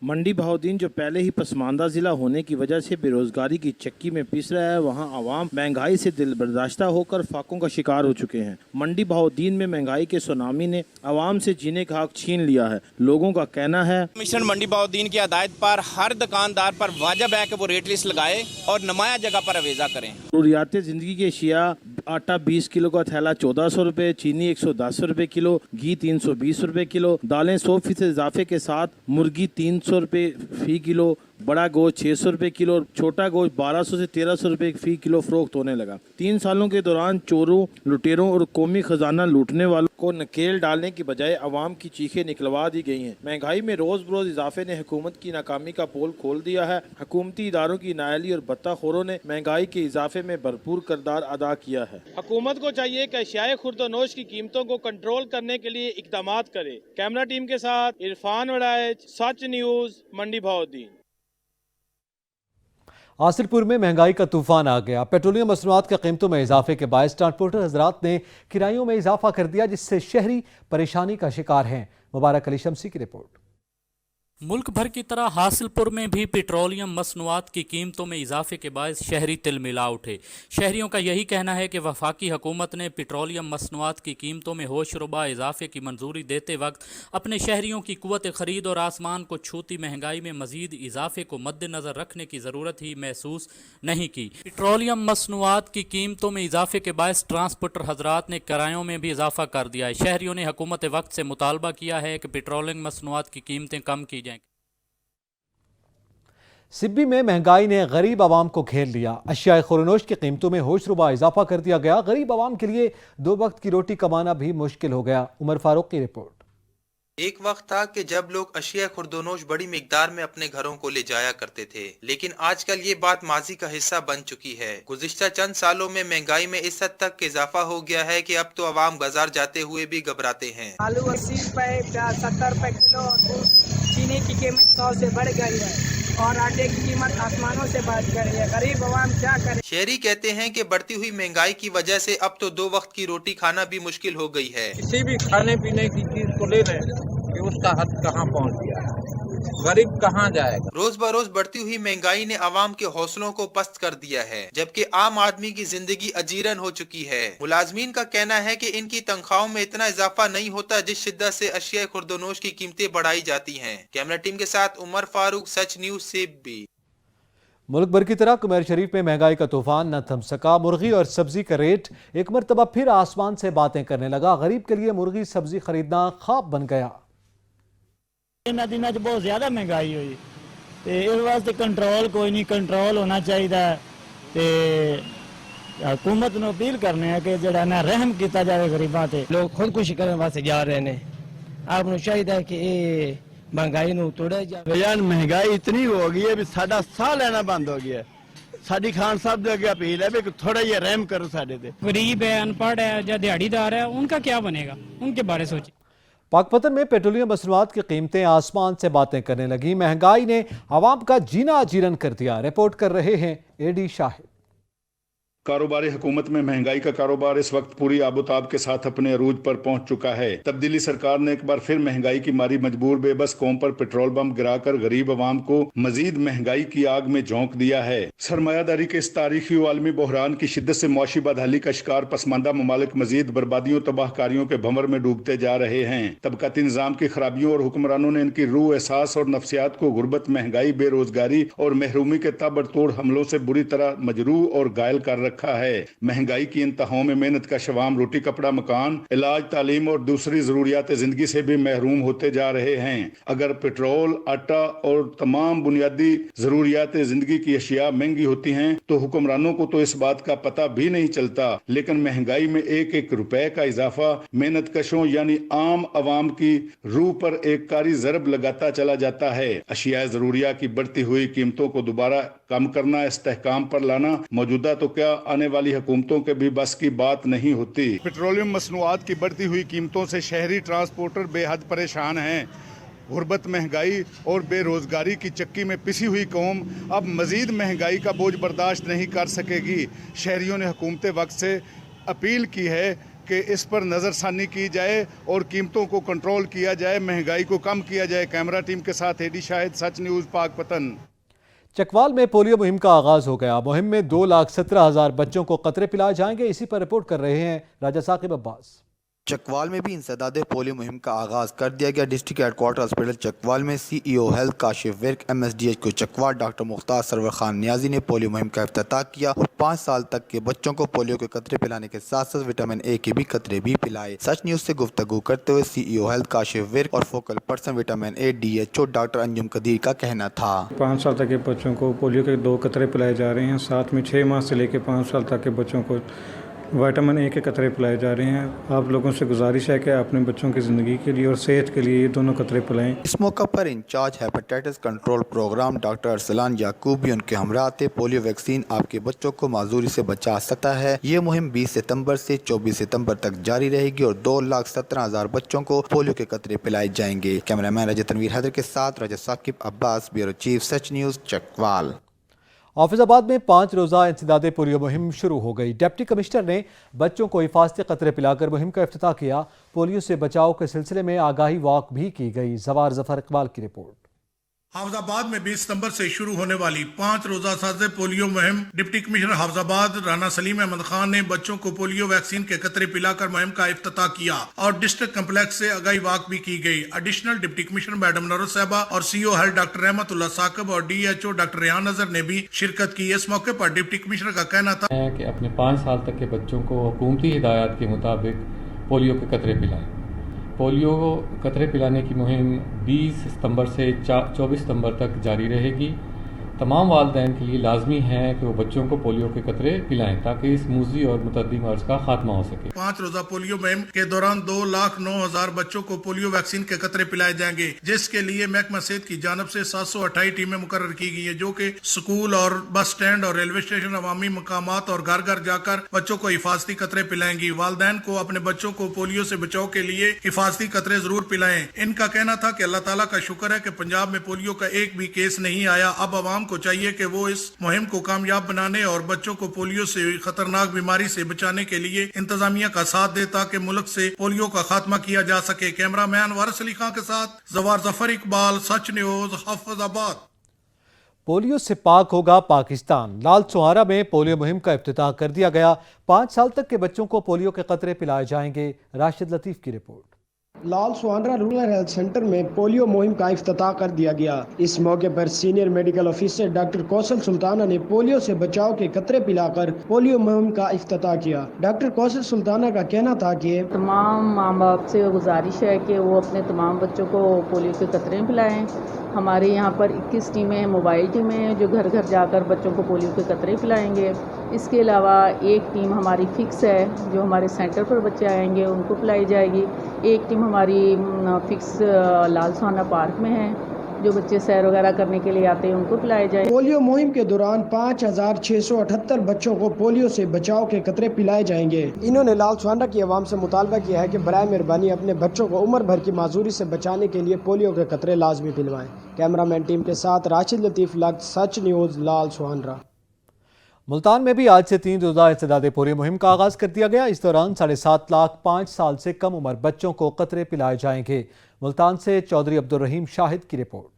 मंडी बहाउद्दीन जो पहले ही पसमानदा जिला होने की वजह से बेरोजगारी की चक्की में पिस रहा है, वहां आवाम महंगाई से दिल बर्दाश्ता होकर फाकों का शिकार हो चुके हैं। मंडी बहाउद्दीन में महंगाई के सुनामी ने आवाम से जीने का हक छीन लिया है। लोगों का कहना है
कमिश्नर मंडी बहाउद्दीन की हदायत पर हर दुकानदार पर वाजिब है कि वो रेट लिस्ट लगाए और नुमाया जगह पर अवेजा करें।
जरूरियात जिंदगी के अशिया आटा 20 किलो का थैला 1400 रुपये, चीनी 110 रुपये किलो, घी 320 रुपये किलो, दालें 100% इजाफे के साथ मुर्गी 300 रुपये फी किलो, बड़ा गोश्त 600 रुपये किलो, छोटा गोश्त 1200 से 1300 रुपये फी किलो फरोख्त होने लगा। 3 सालों के दौरान चोरों, लुटेरों और कौमी खजाना लूटने वालों को नकेल डालने की बजाय आवाम की चीखें निकलवा दी गई हैं। महंगाई में रोज बरोज इजाफे ने हुकूमत की नाकामी का पोल खोल दिया है। हुकूमती इदारों की नाअहली और बत्ताखोरों ने महंगाई के इजाफे में भरपूर किरदार अदा किया है। हुकूमत को चाहिए कि अशियाए खुर्दोनोश की कीमतों को कंट्रोल करने के लिए इकदाम करे। कैमरा टीम के साथ इरफान वड़ाइच, सच न्यूज़, मंडी बहाउद्दीन।
आसिरपुर में महंगाई का तूफान आ गया। पेट्रोलियम मसनूआत की कीमतों में इजाफे के बायस ट्रांसपोर्टर हजरात ने किरायों में इजाफा कर दिया, जिससे शहरी परेशानी का शिकार हैं। मुबारक अली शमसी की रिपोर्ट।
मुल्क भर की तरह हासिलपुर में भी पेट्रोलियम मसनूआत की कीमतों में इजाफे के बायस शहरी तिलमिला उठे। शहरियों का यही कहना है कि वफाकी हुकूमत ने पेट्रोलियम मसनूआत की कीमतों में होशरुबा इजाफे की मंजूरी देते वक्त अपने शहरियों की कुव्वत खरीद और आसमान को छूती महंगाई में मजीद इजाफे को मद्देनजर रखने की ज़रूरत ही महसूस नहीं की। पेट्रोलियम मसनूआत की कीमतों में इजाफे के बायस ट्रांसपोर्टर हजरात ने किरायों में भी इजाफा कर दिया है। शहरियों ने हुकूमत वक्त से मुतालबा किया है कि पेट्रोलियम मसनूआत की कीमतें कम की जाएं।
सिब्बी में महंगाई ने गरीब आवाम को घेर लिया। अशियाए खुरनोश की कीमतों में होशरुबा इजाफा कर दिया गया। गरीब आवाम के लिए 2 वक्त की रोटी कमाना भी मुश्किल हो गया। उमर फारूक की रिपोर्ट।
एक वक्त था कि जब लोग अशिया खुर्दोनोश बड़ी मिकदार में अपने घरों को ले जाया करते थे, लेकिन आजकल ये बात माजी का हिस्सा बन चुकी है। गुज़िश्ता चंद सालों में महंगाई में इस हद तक इजाफा हो गया है कि अब तो आवाम बाजार जाते हुए भी घबराते हैं।
आलू 80 रुपए, प्याज 70 रुपए किलो और चीनी की कीमत 100 से बढ़ गई है और आटे की कीमत आसमानों से बढ़ गई है। गरीब आवाम क्या करे।
शहरी कहते हैं कि बढ़ती हुई महंगाई की वजह से अब तो 2 वक्त की रोटी खाना भी मुश्किल हो गई है।
किसी भी खाने पीने की चीज को ले रहे हैं कि उसका हद कहाँ पहुँच गया है, गरीब कहाँ जाएगा।
रोज बरोज बढ़ती हुई महंगाई ने आवाम के हौसलों को पस्त कर दिया है, जबकि आम आदमी की जिंदगी अजीरन हो चुकी है। मुलाजमीन का कहना है कि इनकी तनख्वाहों में इतना इजाफा नहीं होता जिस शिद्दत से अशिया खुर्दोनोश की कीमतें बढ़ाई जाती हैं। कैमरा टीम के साथ उमर फारूक, सच न्यूज़ सिब्बी।
मुल्क भर की तरह कुमेर शरीफ में महंगाई का तूफान न थम सका। मुर्गी और सब्जी का रेट एक मरतबा फिर आसमान से बातें करने लगा। गरीब के लिए मुर्गी सब्जी खरीदना ख्वाब बन गया।
इन्हां दिनां च बहुत ज़्यादा महंगाई हुई ते इस वास्ते कंट्रोल कोई नहीं, कंट्रोल होना चाहिए ते हुकूमत नूं अपील करने हैं कि जिहड़ा ना रहम किया जाए गरीबां ते।
लोग खुदकुशी करने वास्ते जा रहे हैं। आपनूं चाहिए कि ये महंगाई नूं तोड़िया जाए।
यार महंगाई इतनी हो गई है भी साडा साह लेना बंद हो गया है। साडी खान साहब दे अगे अपील है भी थोड़ा ये रहम करो साडे ते।
गरीब है, अनपढ़ है या दिहाड़ीदार है, उनका क्या बनेगा, उनके बारे सोचिए।
पाकपतन में पेट्रोलियम मसनूआत की कीमतें आसमान से बातें करने लगी। महंगाई ने आवाम का जीना अजीरन कर दिया। रिपोर्ट कर रहे हैं एडी शाहिद।
कारोबारी हुकूमत में महंगाई का कारोबार इस वक्त पूरी आबोताब के साथ अपने अरूज पर पहुंच चुका है। तब्दीली सरकार ने एक बार फिर महंगाई की मारी मजबूर बेबस कौम पर पेट्रोल बम गिराकर गरीब आवाम को मजीद महंगाई की आग में झोंक दिया है। सरमायादारी के इस तारीखी आलमी बहरान की शिद्दत से मुआशी बदहाली का शिकार पसमानदा ममालिक मजीद बर्बादियों तबाहकारियों के भंवर में डूबते जा रहे हैं। तबकाती निजाम की खराबियों और हुक्मरानों ने इनकी रूह, एहसास और नफ्सियात को गुर्बत, महंगाई, बेरोजगारी और महरूमी के ताबड़तोड़ हमलों से बुरी तरह मजरूह और घायल कर रखा है। महंगाई की इंतहाओं में मेहनत का शवाम रोटी कपड़ा मकान इलाज तालीम और दूसरी जरूरियात जिंदगी से भी महरूम होते जा रहे हैं। अगर पेट्रोल आटा और तमाम बुनियादी जरूरियात जिंदगी की अशिया महंगी होती हैं तो हुक्मरानों को तो इस बात का पता भी नहीं चलता, लेकिन महंगाई में एक एक रुपए का इजाफा मेहनत कशों यानी आम आवाम की रूह पर एक कारी ज़रब लगाता चला जाता है। अशिया जरूरिया की बढ़ती हुई कीमतों को दोबारा कम करना, इस्तेहकाम पर लाना मौजूदा तो क्या आने वाली हुकूमतों के भी बस की बात नहीं होती। पेट्रोलियम मसनूआत की बढ़ती हुई कीमतों से शहरी ट्रांसपोर्टर बेहद परेशान हैं। गुर्बत, महंगाई और बेरोजगारी की चक्की में पिसी हुई कौम अब मजीद महंगाई का बोझ बर्दाश्त नहीं कर सकेगी। शहरियों ने हुकूमत वक्त से अपील की है कि इस पर नज़रसानी की जाए और कीमतों को कंट्रोल किया जाए, महंगाई को कम किया जाए। कैमरा टीम के साथ एडी शाहिद, सच न्यूज़, पाकपतन।
चकवाल में पोलियो मुहिम का आगाज हो गया। मुहिम में 2,17,000 बच्चों को कतरे पिलाए जाएंगे। इसी पर रिपोर्ट कर रहे हैं राजा साकिब अब्बास।
चकवाल में भी इंसदाद पोलियो मुहिम का आगाज कर दिया गया। डिस्ट्रिक्ट हेडक्वार्टर हॉस्पिटल चकवाल में CEO health Kashif Virk, MSDH को चकवाल डॉक्टर मुख्तार सरवर खान नियाजी ने पोलियो मुहिम का इफ्तिताह किया और 5 साल तक के बच्चों को पोलियो के कतरे पिलाने के साथ साथ विटामिन A के भी कतरे भी पिलाए। सच न्यूज़ से गुफ्तगू करते हुए CEO हेल्थ काशिफ विर्क और focal person vitamin A DHO doctor Anjum Qadeer का कहना था
5 साल तक के बच्चों को पोलियो के 2 कतरे पिलाए जा रहे हैं। साथ में 6 माह से लेकर 5 साल तक के बच्चों को विटामिन A के कतरे पिलाए जा रहे हैं। आप लोगों से गुजारिश है कि अपने बच्चों की ज़िंदगी के लिए और सेहत के लिए ये दोनों कतरे पिलाएं।
इस मौका पर in charge hepatitis control programme doctor Arsalan Yaqoob भी उनके हमरा थे। पोलियो वैक्सीन आपके बच्चों को माजूरी से बचा सकता है। ये मुहिम 20 सितंबर से 24 सितंबर तक जारी रहेगी और 2,17,000 बच्चों को पोलियो के कतरे पिलाए जाएंगे। कैमरामैन राजा तनवीर हैदर के साथ राजा साकिब अब्बास, ब्यूरो चीफ, सच न्यूज़, चकवाल।
हाफिजाबाद में 5 रोज़ा इंसदाद पोलियो मुहिम शुरू हो गई। डिप्टी कमिश्नर ने बच्चों को हिफाजती कतरे पिलाकर मुहिम का इफ्तिताह किया। पोलियो से बचाव के सिलसिले में आगाही वॉक भी की गई। जवार जफर इकबाल की रिपोर्ट।
हाफिजाबाद में 20 सितंबर से शुरू होने वाली 5 रोजा साजे पोलियो मुहिम डिप्टी कमिश्नर हाफिजाबाद राना सलीम अहमद खान ने बच्चों को पोलियो वैक्सीन के कतरे पिलाकर मुहिम का इफ्तिताह किया और डिस्ट्रिक्ट कम्प्लेक्स से आगाही वॉक भी की गई। एडिशनल डिप्टी कमिश्नर मैडम नरोज साहबा और CO हेल्थ डॉक्टर रहमतुल्लाह साकिब और DHO डॉक्टर रेहान नजर ने भी शिरकत की। इस मौके पर डिप्टी कमिश्नर का कहना था
कि अपने 5 साल तक के बच्चों को हुकूमती हिदायत के मुताबिक पोलियो के कतरे पिलाएं। पोलियो कतरे पिलाने की मुहिम 20 सितंबर से 24 सितंबर तक जारी रहेगी। तमाम वालिदैन के लिए लाजमी है कि वो बच्चों को पोलियो के कतरे पिलाएं ताकि इस मूजी और मुतद्दी मर्ज का खात्मा हो सके।
5 रोजा पोलियो मुहिम के दौरान 2,09,000 बच्चों को पोलियो वैक्सीन के कतरे पिलाए जाएंगे, जिसके लिए महकमा सेहत की जानब से 728 टीमें मुकर्रर की गई है, जो कि स्कूल और बस स्टैंड और रेलवे स्टेशन, अवामी मकामात और घर घर जाकर बच्चों को हिफाजती कतरे पिलाएंगी। वालिदैन को अपने बच्चों को पोलियो से बचाव के लिए हिफाजती कतरे जरूर पिलाएं। इनका कहना था कि अल्लाह ताला का शुक्र है कि पंजाब में पोलियो का एक भी केस नहीं आया। अब अवाम को चाहिए कि वो इस मुहिम को कामयाब बनाने और बच्चों को पोलियो से खतरनाक बीमारी से बचाने के लिए इंतजामिया का साथ दे ताकि मुल्क से पोलियो का खात्मा किया जा सके। कैमरामैन वारिस अली खान के साथ जवार जफर इकबाल, सच न्यूज़, हाफिजाबाद।
पोलियो से पाक होगा पाकिस्तान। लाल सुहारा में पोलियो मुहिम का इफ्तिताह कर दिया गया। 5 साल तक के बच्चों को पोलियो के कतरे पिलाए जाएंगे। राशिद लतीफ की रिपोर्ट।
लाल सुहारा रूरल हेल्थ सेंटर में पोलियो मुहिम का इफ्तिताह कर दिया गया। इस मौके पर सीनियर मेडिकल ऑफिसर डॉक्टर कौशल सुल्ताना ने पोलियो से बचाव के कतरे पिलाकर पोलियो मुहिम का इफ्तिताह किया। डॉक्टर कौशल सुल्ताना का कहना था कि
तमाम माँ बाप से गुजारिश है कि वो अपने तमाम बच्चों को पोलियो के कतरे पिलाएं। हमारे यहाँ पर 21 टीमें मोबाइल टीमें हैं जो घर घर जाकर बच्चों को पोलियो के कतरे पिलाएंगे। इसके अलावा एक टीम हमारी फिक्स है जो हमारे सेंटर पर बच्चे आएंगे उनको पिलाई जाएगी। एक टीम हमारी फिक्स लाल सुहाना पार्क में है जो बच्चे सैर वगैरह करने के लिए आते हैं उनको पिलाए जाए।
पोलियो मुहिम के दौरान 5,678 बच्चों को पोलियो से बचाव के कतरे पिलाए जाएंगे। इन्होंने लाल सुहाना की आवाम से मुतालबा किया है कि बराए मेहरबानी अपने बच्चों को उम्र भर की माजूरी से बचाने के लिए पोलियो के कतरे लाजमी पिलवाएं। कैमरामैन टीम के साथ राशिद लतीफ, सच न्यूज़, लाल सुहाना।
मुल्तान में भी आज से 3 रोज़ा इंसदाद पोलियो मुहिम का आगाज कर दिया गया। इस दौरान 7.5 लाख 5 साल से कम उम्र बच्चों को कतरे पिलाए जाएंगे। मुल्तान से चौधरी अब्दुल रहीम शाहिद की रिपोर्ट।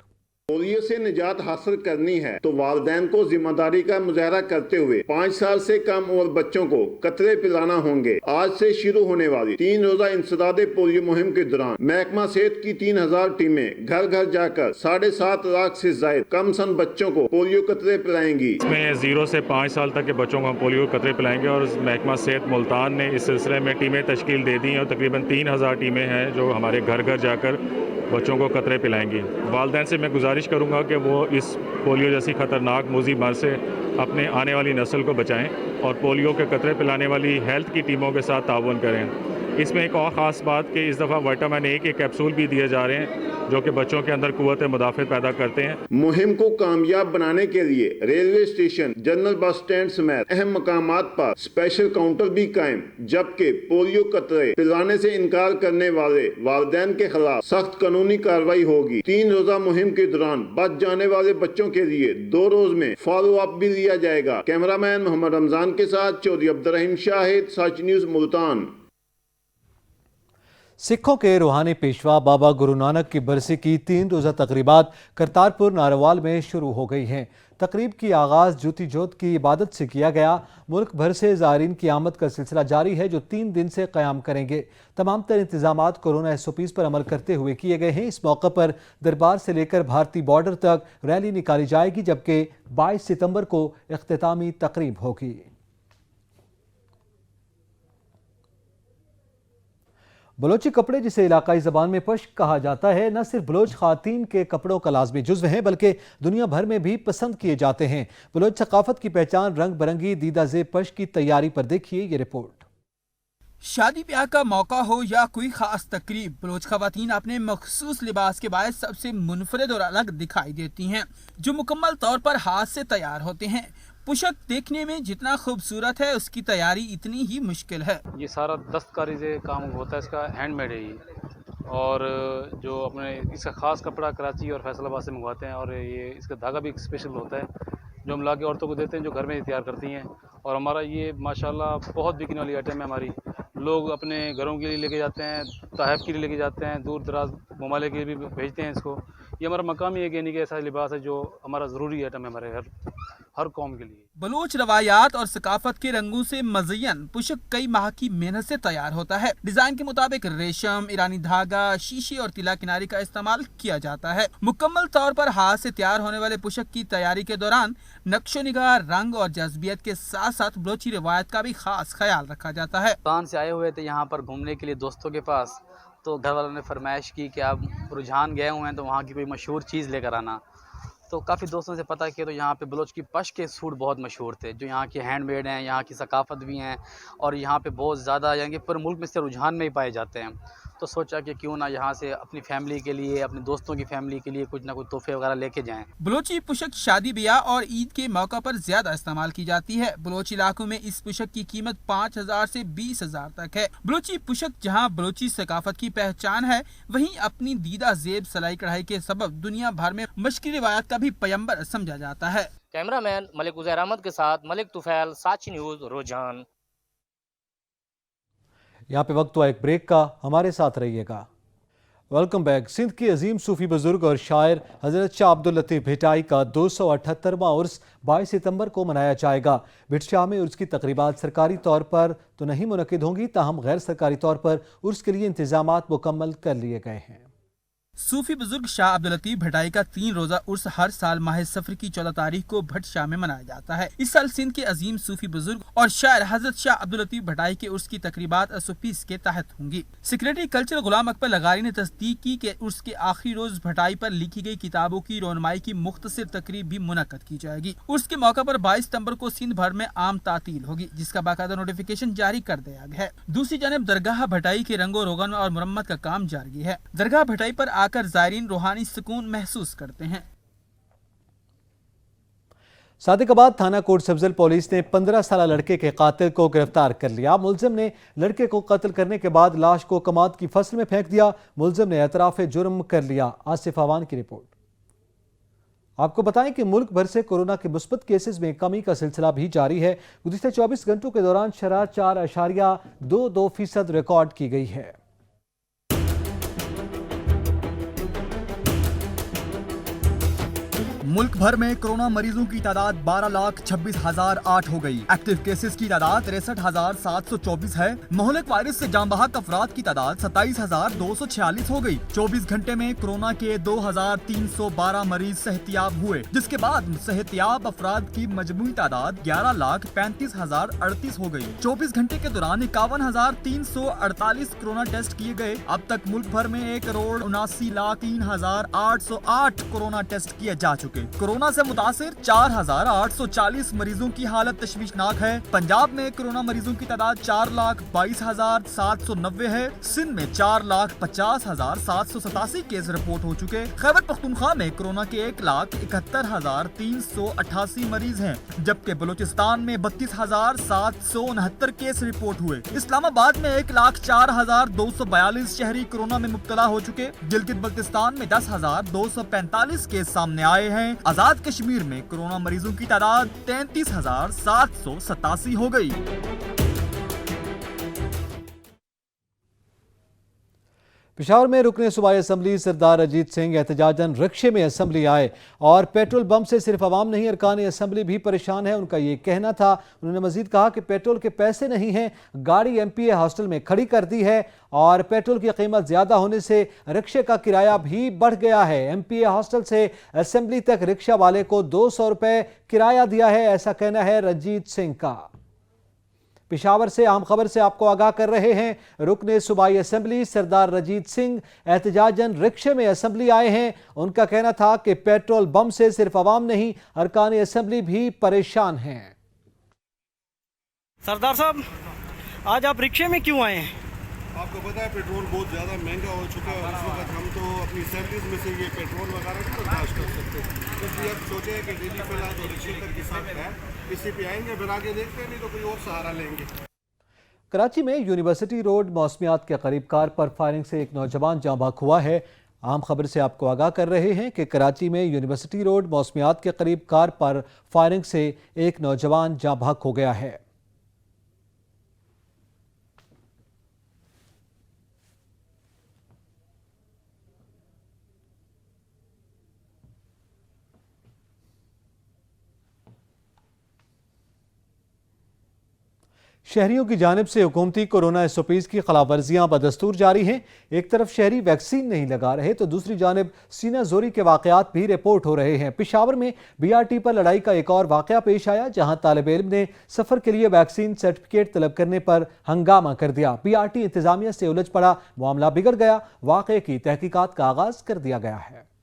पोलियो से निजात हासिल करनी है तो वालिदैन को जिम्मेदारी का मुजाहरा करते हुए 5 साल से कम उम्र बच्चों को कतरे पिलाना होंगे। आज से शुरू होने वाली 3 रोजा इंसदादे पोलियो मुहिम के दौरान महकमा सेहत की 3000 टीमें घर घर जाकर 7.5 लाख से ज्यादा कम सन बच्चों को पोलियो कतरे पिलाएंगी।
इसमें 0 से 5 साल तक के बच्चों को हम पोलियो कतरे पिलाएंगे और महकमा सेहत मुल्तान ने इस सिलसिले में टीमें तश्कील दे दी हैं और तकरीबन 3000 टीमें हैं जो हमारे घर घर जाकर बच्चों को कतरे पिलाएंगी। वालिदैन से मैं गुजारिश करूंगा कि वो इस पोलियो जैसी ख़तरनाक मूजी बीमारी से अपने आने वाली नस्ल को बचाएं और पोलियो के कतरे पिलाने वाली हेल्थ की टीमों के साथ ताउन करें। इसमें एक और ख़ास बात कि इस दफ़ा विटामिन ए के कैप्सूल भी दिए जा रहे हैं जो कि बच्चों के अंदर कुव्वत मुदाफ़त पैदा करते हैं।
मुहिम को कामयाब बनाने के लिए railway station, general bus stand समेत अहम मकामात पर स्पेशल काउंटर भी कायम, जबकि पोलियो कतरे पिलाने से इनकार करने वाले वालिदैन के खिलाफ सख्त कानूनी कार्रवाई होगी। 3 रोजा मुहिम के दौरान बच जाने वाले बच्चों के लिए 2 रोज में फॉलो अप भी लिया जाएगा। कैमरामैन मोहम्मद रमजान के साथ चौधरी अब्दुर्रहीम शाहिद, सच न्यूज़ मुल्तान।
सिखों के रूहानी पेशवा बाबा गुरु नानक की बरसी की 3 रोज़ा तकरीबात करतारपुर नारोवाल में शुरू हो गई हैं। तकरीब की आगाज़ ज्योति जोत की इबादत से किया गया। मुल्क भर से ज़ायरीन की आमद का सिलसिला जारी है जो 3 दिन से क़याम करेंगे। तमाम तर इंतजामात कोरोना SOPs पर अमल करते हुए किए गए हैं। इस मौके पर दरबार से लेकर भारतीय बॉर्डर तक रैली निकाली जाएगी, जबकि 22 सितंबर को इख्तितामी तकरीब होगी। बलोची कपड़े, जिसे इलाकाई ज़बान में पश्क कहा जाता है, न सिर्फ बलोच ख़वातीन के कपड़ों का लाजमी जुज़्व हैं बल्कि दुनिया भर में भी पसंद किए जाते हैं। बलोच सकाफत की पहचान रंग बिरंगी दीदा ज़ेब पश्क की तैयारी पर देखिए ये रिपोर्ट।
शादी ब्याह का मौका हो या कोई खास तकरीब, बलोच ख़वातीन अपने मखसूस लिबास के बायस सबसे मुनफरिद और अलग दिखाई देती हैं, जो मुकम्मल तौर पर हाथ से तैयार होते हैं। पुशक देखने में जितना खूबसूरत है उसकी तैयारी इतनी ही मुश्किल है।
ये सारा दस्तकारी से काम होता है, इसका हैंडमेड है ये, और जो अपने इसका ख़ास कपड़ा कराची और फैसलाबाद से मंगवाते हैं, और ये इसका धागा भी स्पेशल होता है जो हम ला के औरतों को देते हैं जो घर में तैयार करती हैं। और हमारा ये माशाल्लाह बहुत बिकने वाली आइटम है हमारी। लोग अपने घरों के लिए लेके जाते हैं, तहफ़ के लिए लेके जाते हैं, दूर दराज ममालिक के लिए भी भेजते हैं इसको। ये हमारा मकामी एक यानी कि ऐसा लिबास है जो हमारा ज़रूरी आइटम है हमारे हर कौम के लिए।
बलोच रवायात और सकाफत के रंगों से मज़यन पुशक कई माह की मेहनत से तैयार होता है। डिजाइन के मुताबिक रेशम, ईरानी धागा, शीशे और तिला किनारी का इस्तेमाल किया जाता है। मुकम्मल तौर पर हाथ से तैयार होने वाले पुशक की तैयारी के दौरान नक्शो निगाह, रंग और जज्बियत के साथ साथ बलोची रिवायत का भी खास ख्याल रखा जाता है।
पाकिस्तान से आए हुए थे यहाँ पर घूमने के लिए दोस्तों के पास, तो घर वालों ने फरमाइश की कि आप रुझान गए हुए हैं तो वहाँ की कोई मशहूर चीज़ लेकर आना। तो काफ़ी दोस्तों से पता किया तो यहाँ पे बलोच की पश्क के सूट बहुत मशहूर थे जो यहाँ के हैंडमेड हैं, यहाँ की सकाफत भी हैं और यहाँ पे बहुत ज़्यादा यानी कि पूरे मुल्क में से रुझान में ही पाए जाते हैं। तो सोचा कि क्यों ना यहाँ से अपनी फैमिली के लिए, अपने दोस्तों की फैमिली के लिए कुछ ना कुछ तोहफे वगैरह लेके जाएं।
बलोची पुशक शादी ब्याह और ईद के मौका पर ज्यादा इस्तेमाल की जाती है। बलोच इलाकों में इस पुशक की कीमत 5000 से 20000 तक है। बलोची पुशक जहाँ बलोची सकाफत की पहचान है, वहीं अपनी दीदा जेब सलाई कढ़ाई के सबब दुनिया भर में मशकी रिवायत का भी पैगंबर समझा जाता है।
कैमरामैन मलिक उज़ैर अहमद के साथ मलिक तुफैल, साची न्यूज़, रोजान।
यहाँ पे वक्त हुआ एक ब्रेक का, हमारे साथ रहिएगा। Welcome back. सिंध के अजीम सूफी बुजुर्ग और शायर हजरत शाह अब्दुल लतीफ़ भिटाई का 278वां उर्स 22 सितंबर को मनाया जाएगा। भिटशाह में उर्स की तकरीबात सरकारी तौर पर तो नहीं मुनक्किद होंगी, ताहम गैर सरकारी तौर पर उर्स के लिए इंतजामात मुकम्मल कर लिए गए हैं।
सूफी बुजुर्ग शाह अब्दुल लतीफ़ भिटाई का 3 रोजा उर्स हर साल माह सफर की 14 तारीख को भट शाह में मनाया जाता है। इस साल सिंध के अजीम सूफी बुजुर्ग और शायर हजरत शाह अब्दुल लतीफ़ भिटाई के उर्स की तकरीबात SOPs के तहत होंगी। सेक्रेटरी कल्चर गुलाम अकबर लगारी ने तस्दीक की कि उर्स के आखिरी रोज भिटाई पर लिखी गई किताबों की रोनमाई की मुख्तसर तकरीब भी मुनक्कद की जाएगी। उर्स के मौका पर 22 सितंबर को सिंध भर में आम तातील होगी, जिसका बाकायदा नोटिफिकेशन जारी कर दिया गया है। दूसरी जानब दरगाह भिटाई के रंगो रोगन और मुरम्मत का काम जारी है। दरगाह भिटाई पर आकर ज़ायरीन रूहानी सुकून महसूस करते हैं।
सादिकाबाद थाना कोट सब्जल पुलिस ने 15 साल लड़के के कातिल को गिरफ्तार कर लिया। मुलजिम ने लड़के को कत्ल करने के बाद लाश को कमाद की फसल में फेंक दिया। मुलजिम ने एतराफ जुर्म कर लिया। आसिफ अवान की रिपोर्ट। आपको बताएं कि मुल्क भर से कोरोना के मुस्बत केसेस में कमी का सिलसिला भी जारी है। गुज़िश्ता 24 घंटों के दौरान शरह 4.22% रिकॉर्ड की गई है।
मुल्क भर में कोरोना मरीजों की तादाद 12,26,008 हो गई। एक्टिव केसेस की तादाद 63,724 है। मोहलिक वायरस से जान बहक अफराद की तादाद 27,246 हो गई। 24 घंटे में कोरोना के 2,312 मरीज सेहतियाब हुए, जिसके बाद सेहतियाब अफराद की मजमूई तादाद 11,35,038 हो गई। 24 घंटे के दौरान 51,348 कोरोना टेस्ट किए गए। अब तक मुल्क भर में 1,79,03,808 कोरोना टेस्ट किए जा चुके। कोरोना से मुतासिर 4,840 मरीजों की हालत तशवीशनाक है। पंजाब में कोरोना मरीजों की तादाद 4,22,790 है। सिंध में 4,50,787 केस रिपोर्ट हो चुके। खैबर पख्तूनख्वा में कोरोना के 1,71,388 मरीज हैं, जबकि बलूचिस्तान में 32,769 केस रिपोर्ट हुए। इस्लामाबाद में 1,04,242 शहरी कोरोना में मुब्तला हो चुके। गिलगित बल्तिस्तान में 10,245 केस सामने आए हैं। आजाद कश्मीर में कोरोना मरीजों की तादाद 33,787 हो गई।
पेशावर में रुकने सूबाई असम्बली सरदार अजीत सिंह एहतजाजन रिक्शे में असम्बली आए और पेट्रोल बम से सिर्फ आवाम नहीं अरकान असम्बली भी परेशान है। उनका ये कहना था। उन्होंने मजीद कहा कि पेट्रोल के पैसे नहीं हैं, गाड़ी MPA हॉस्टल में खड़ी कर दी है और पेट्रोल की कीमत ज्यादा होने से रिक्शे का किराया भी बढ़ गया है। MPA हॉस्टल से असम्बली तक रिक्शा वाले को 200 रुपए किराया दिया है, ऐसा कहना है रंजीत सिंह का। पेशावर से अहम खबर से आपको आगाह कर रहे हैं। रुकने सूबाई असम्बली सरदार रंजीत सिंह एहतजाजन रिक्शे में असम्बली आए हैं। उनका कहना था कि पेट्रोल बम से सिर्फ आवाम नहीं अरकान असम्बली भी परेशान हैं।
सरदार साहब, आज आप रिक्शे में क्यों आए हैं?
आपको पता है पेट्रोल बहुत ज़्यादा महंगा हो चुका है और इस वक्त हम तो अपनी सैलरीज में से ये पेट्रोल वगैरह नहीं बर्दाश्त कर सकते। इसलिए अब सोचे कि डेली फिलहाल तो रिक्शे तक के साथ है, इसी पे आएंगे, फिर आगे देखते हैं, नहीं तो कोई और सहारा लेंगे।
कराची में यूनिवर्सिटी रोड मौसमियात के करीब कार पर फायरिंग से एक नौजवान जाँ बहक हुआ है। आम खबर से आपको आगाह कर रहे हैं कि कराची में यूनिवर्सिटी रोड मौसमियात के करीब कार पर फायरिंग से एक नौजवान जाँ बहक हो गया है। शहरियों की जानिब से हुकूमती कोरोना SOPs की खिलाफ वर्जियाँ बदस्तूर जारी हैं। एक तरफ शहरी वैक्सीन नहीं लगा रहे तो दूसरी जानिब सीना जोरी के वाकयात भी रिपोर्ट हो रहे हैं। पेशावर में BRT पर लड़ाई का एक और वाकया पेश आया, जहां तालिब इल्म ने सफ़र के लिए वैक्सीन सर्टिफिकेट तलब करने पर हंगामा कर दिया। BRT इंतजामिया से उलझ पड़ा, मामला बिगड़ गया। वाक़े की तहकीकात का आगाज कर दिया गया है।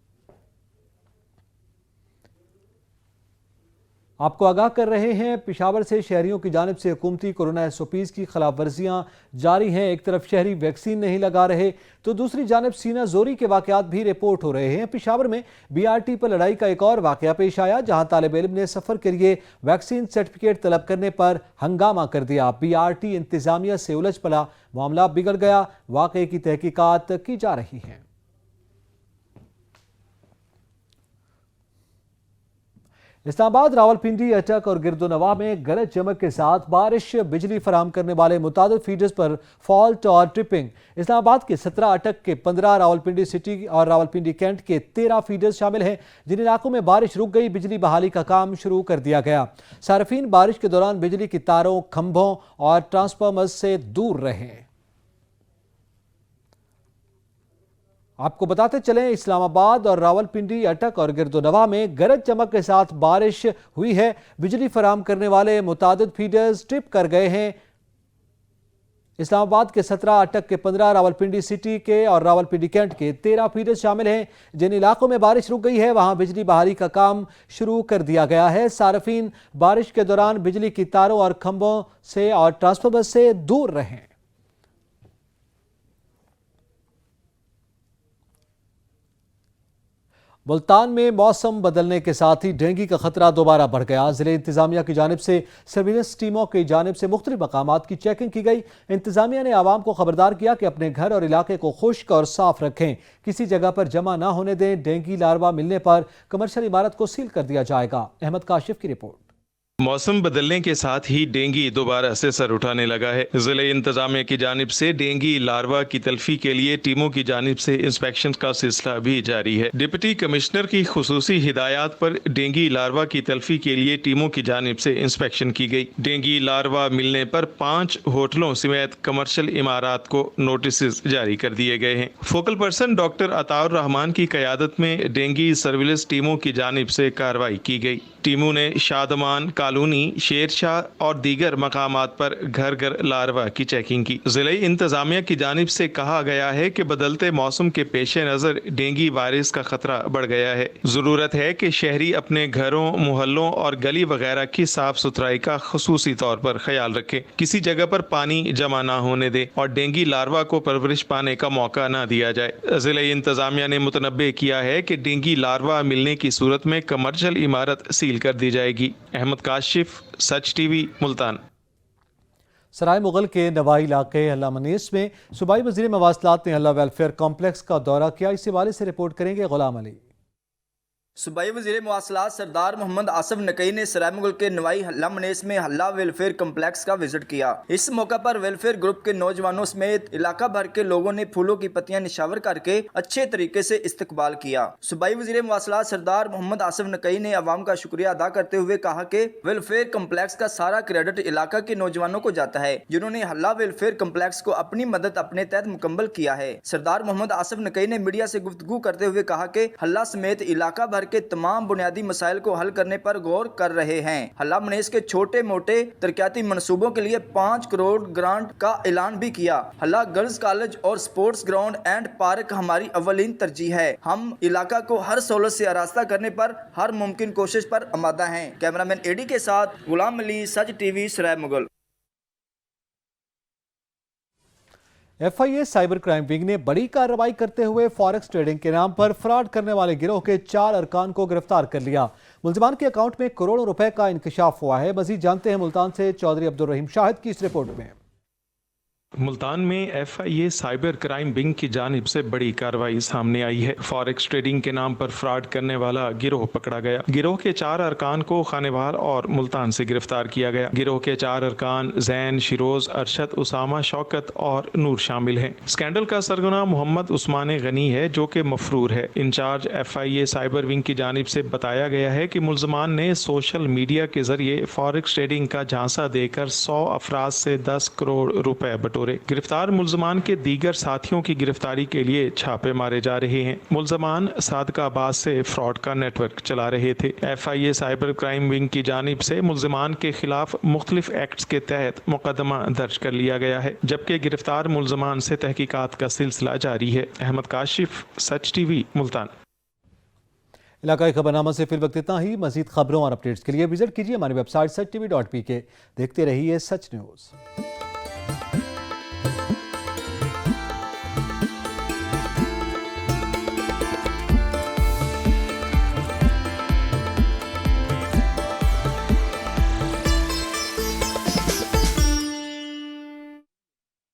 आपको आगाह कर रहे हैं, पेशावर से शहरियों की जानिब से हुकूमती कोरोना SOPs की खिलाफ वर्जियाँ जारी हैं। एक तरफ शहरी वैक्सीन नहीं लगा रहे तो दूसरी जानिब सीना जोरी के वाकयात भी रिपोर्ट हो रहे हैं। पेशावर में BRT पर लड़ाई का एक और वाकया पेश आया, जहां तालिब इल्म ने सफ़र के लिए वैक्सीन सर्टिफिकेट तलब करने पर हंगामा कर दिया। BRT इंतजामिया से उलझ पड़ा, मामला बिगड़ गया। वाकये की तहकीकात की जा रही है। इस्लामाबाद, रावलपिंडी, अटक और गिरदोनवा में गरज चमक के साथ बारिश, बिजली फराहम करने वाले मुतादिद फीडर्स पर फॉल्ट और ट्रिपिंग। इस्लामाबाद के 17, अटक के 15, रावलपिंडी सिटी और रावलपिंडी कैंट के 13 फीडर्स शामिल हैं। जिन इलाकों में बारिश रुक गई, बिजली बहाली का काम शुरू कर दिया गया। सार्फिन बारिश के दौरान बिजली की तारों, खंभों और ट्रांसफार्मर्स से दूर रहें। आपको बताते चलें, इस्लामाबाद और रावलपिंडी, अटक और गिरदोनवा में गरज चमक के साथ बारिश हुई है। बिजली फराहम करने वाले मुतादिद फीडर्स ट्रिप कर गए हैं। इस्लामाबाद के 17, अटक के 15, रावलपिंडी सिटी के और रावलपिंडी कैंट के 13 फीडर्स शामिल हैं। जिन इलाकों में बारिश रुक गई है, वहां बिजली बहाली का काम शुरू कर दिया गया है। सार्फिन बारिश के दौरान बिजली की तारों और खंभों से और ट्रांसफार्मर से दूर रहें। मुल्तान में मौसम बदलने के साथ ही डेंगू का खतरा दोबारा बढ़ गया। जिले इंतजामिया की जानिब से सर्विलेंस टीमों की जानिब से मुख्तलिफ मकामात की चेकिंग की गई। इंतजामिया ने आवाम को खबरदार किया कि अपने घर और इलाके को खुश्क और साफ रखें, किसी जगह पर जमा ना होने दें। डेंगू लार्वा मिलने पर कमर्शियल इमारत को सील कर दिया जाएगा। अहमद काशिफ की रिपोर्ट।
मौसम बदलने के साथ ही डेंगू दोबारा से सर उठाने लगा है। जिले इंतजामिया की जानिब से डेंगू लार्वा की तल्फी के लिए टीमों की जानिब से इंस्पेक्शन का सिलसिला भी जारी है। डिप्टी कमिश्नर की खुसूसी हिदायत पर डेंगू लार्वा की तल्फी के लिए टीमों की जानिब से इंस्पेक्शन की गई। डेंगू लार्वा मिलने पर 5 होटलों समेत कमर्शियल इमारात को नोटिस जारी कर दिए गए हैं। Focal person doctor Ataur Rahman की क़यादत में डेंगू सर्विलेंस टीमों की जानिब से कार्रवाई की गई। टीमों ने शादमान, कॉलोनी, शेरशाह और दीगर मकामात पर घर घर लार्वा की चेकिंग की। जिले इंतजामिया की जानिब से कहा गया है कि बदलते मौसम के पेश नज़र डेंगू वायरस का खतरा बढ़ गया है। ज़रूरत है कि शहरी अपने घरों, मोहल्लों और गली वगैरह की साफ सुथराई का खुसूसी तौर पर ख्याल रखें, किसी जगह पर पानी जमा ना होने दे और डेंगू लार्वा को परवरिश पाने का मौका ना दिया जाए। जिले इंतजामिया ने मुतनब्बे किया है कि डेंगू लार्वा मिलने की सूरत में कमर्शियल इमारत सील कर दी जाएगी। अहमद काशिफ, सच टीवी, मुल्तान।
सराय मुगल के नवाई इलाके हल्ला मनीस में सूबाई वज़ीर मवासलात ने हल्ला वेलफेयर कॉम्प्लेक्स का दौरा किया। इस हवाले से रिपोर्ट करेंगे गुलाम अली।
सूबाई वज़ीर मवासलात सरदार मोहम्मद आसिफ नकई ने सराय मुगल के नवाई हल्ला मनीस में हल्ला वेलफेयर कम्प्लेक्स का विजिट किया। इस मौका पर वेलफेयर ग्रुप के नौजवानों समेत इलाका भर के लोगों ने फूलों की पत्तियां निशावर करके अच्छे तरीके से इस्तकबाल किया। सूबाई वज़ीर मवासलात सरदार मोहम्मद आसिफ नकई ने अवाम का शुक्रिया अदा करते हुए कहा कि वेलफेयर कम्प्लेक्स का सारा क्रेडिट इलाका के नौजवानों को जाता है, जिन्होंने हल्ला वेलफेयर कम्प्लेक्स को अपनी मदद अपने तहत मुकम्मल किया है। सरदार मोहम्मद आसिफ नकई ने मीडिया से गुफ्तगू करते हुए कहा कि हल्ला समेत इलाका भर के तमाम बुनियादी मसाइल को हल करने पर गौर कर रहे हैं। हल्ला मनीस के छोटे मोटे तरक्याती मंसूबों के लिए 5 करोड़ ग्रांट का ऐलान भी किया। हल्ला गर्ल्स कॉलेज और स्पोर्ट्स ग्राउंड एंड पार्क हमारी अव्वलीन तरजीह है। हम इलाका को हर सहूलत से आरास्ता करने पर हर मुमकिन कोशिश पर आमादा हैं। कैमरामैन एडी के साथ Ghulam Ali, Such TV, Sarai Mughal.
FIA cyber crime wing ने बड़ी कार्रवाई करते हुए फॉरेक्स ट्रेडिंग के नाम पर फ्रॉड करने वाले गिरोह के 4 अरकान को गिरफ्तार कर लिया। मुलजिमान के अकाउंट में करोड़ों रुपए का इंकशाफ हुआ है। मजीद जानते हैं मुल्तान से चौधरी अब्दुल रहीम शाहिद की इस रिपोर्ट में।
मुल्तान में FIA साइबर क्राइम विंग की जानिब से बड़ी कार्रवाई सामने आई है। फॉरेक्स ट्रेडिंग के नाम पर फ्रॉड करने वाला गिरोह पकड़ा गया। गिरोह के 4 अरकान को खानेवार और मुल्तान से गिरफ्तार किया गया। गिरोह के 4 अरकान जैन, शिरोज, अरशद, उसामा, शौकत और नूर शामिल हैं। स्कैंडल का सरगना मोहम्मद उस्मान गनी है, जो कि मफरूर है। इंचार्ज FIA साइबर विंग की जानिब से बताया गया है कि मुलजमान ने सोशल मीडिया के जरिए फॉरेक्स ट्रेडिंग का झांसा देकर 100 अफराद से 10 करोड़ रुपए बटोरे। गिरफ्तार मुलजमान के दीगर साथियों की गिरफ्तारी के लिए छापे मारे जा रहे हैं। मुलजमान सादकाबाद से फ्रॉड का नेटवर्क चला रहे थे। FIA साइबर क्राइम विंग की जानिब से मुलजमान के खिलाफ मुख्तलिफ एक्ट्स के तहत मुकदमा दर्ज कर लिया गया है, जबकि गिरफ्तार मुलजमान से तहकीकात का सिलसिला जारी है। अहमद काशिफ, सच टीवी, मुल्तान।
इलाकाई खबरनामा से फिल वक्त इतना ही। मजीद खबरों और अपडेट्स के लिए विजिट कीजिए हमारी वेबसाइट sach tv.pk। देखते रहिए सच न्यूज़।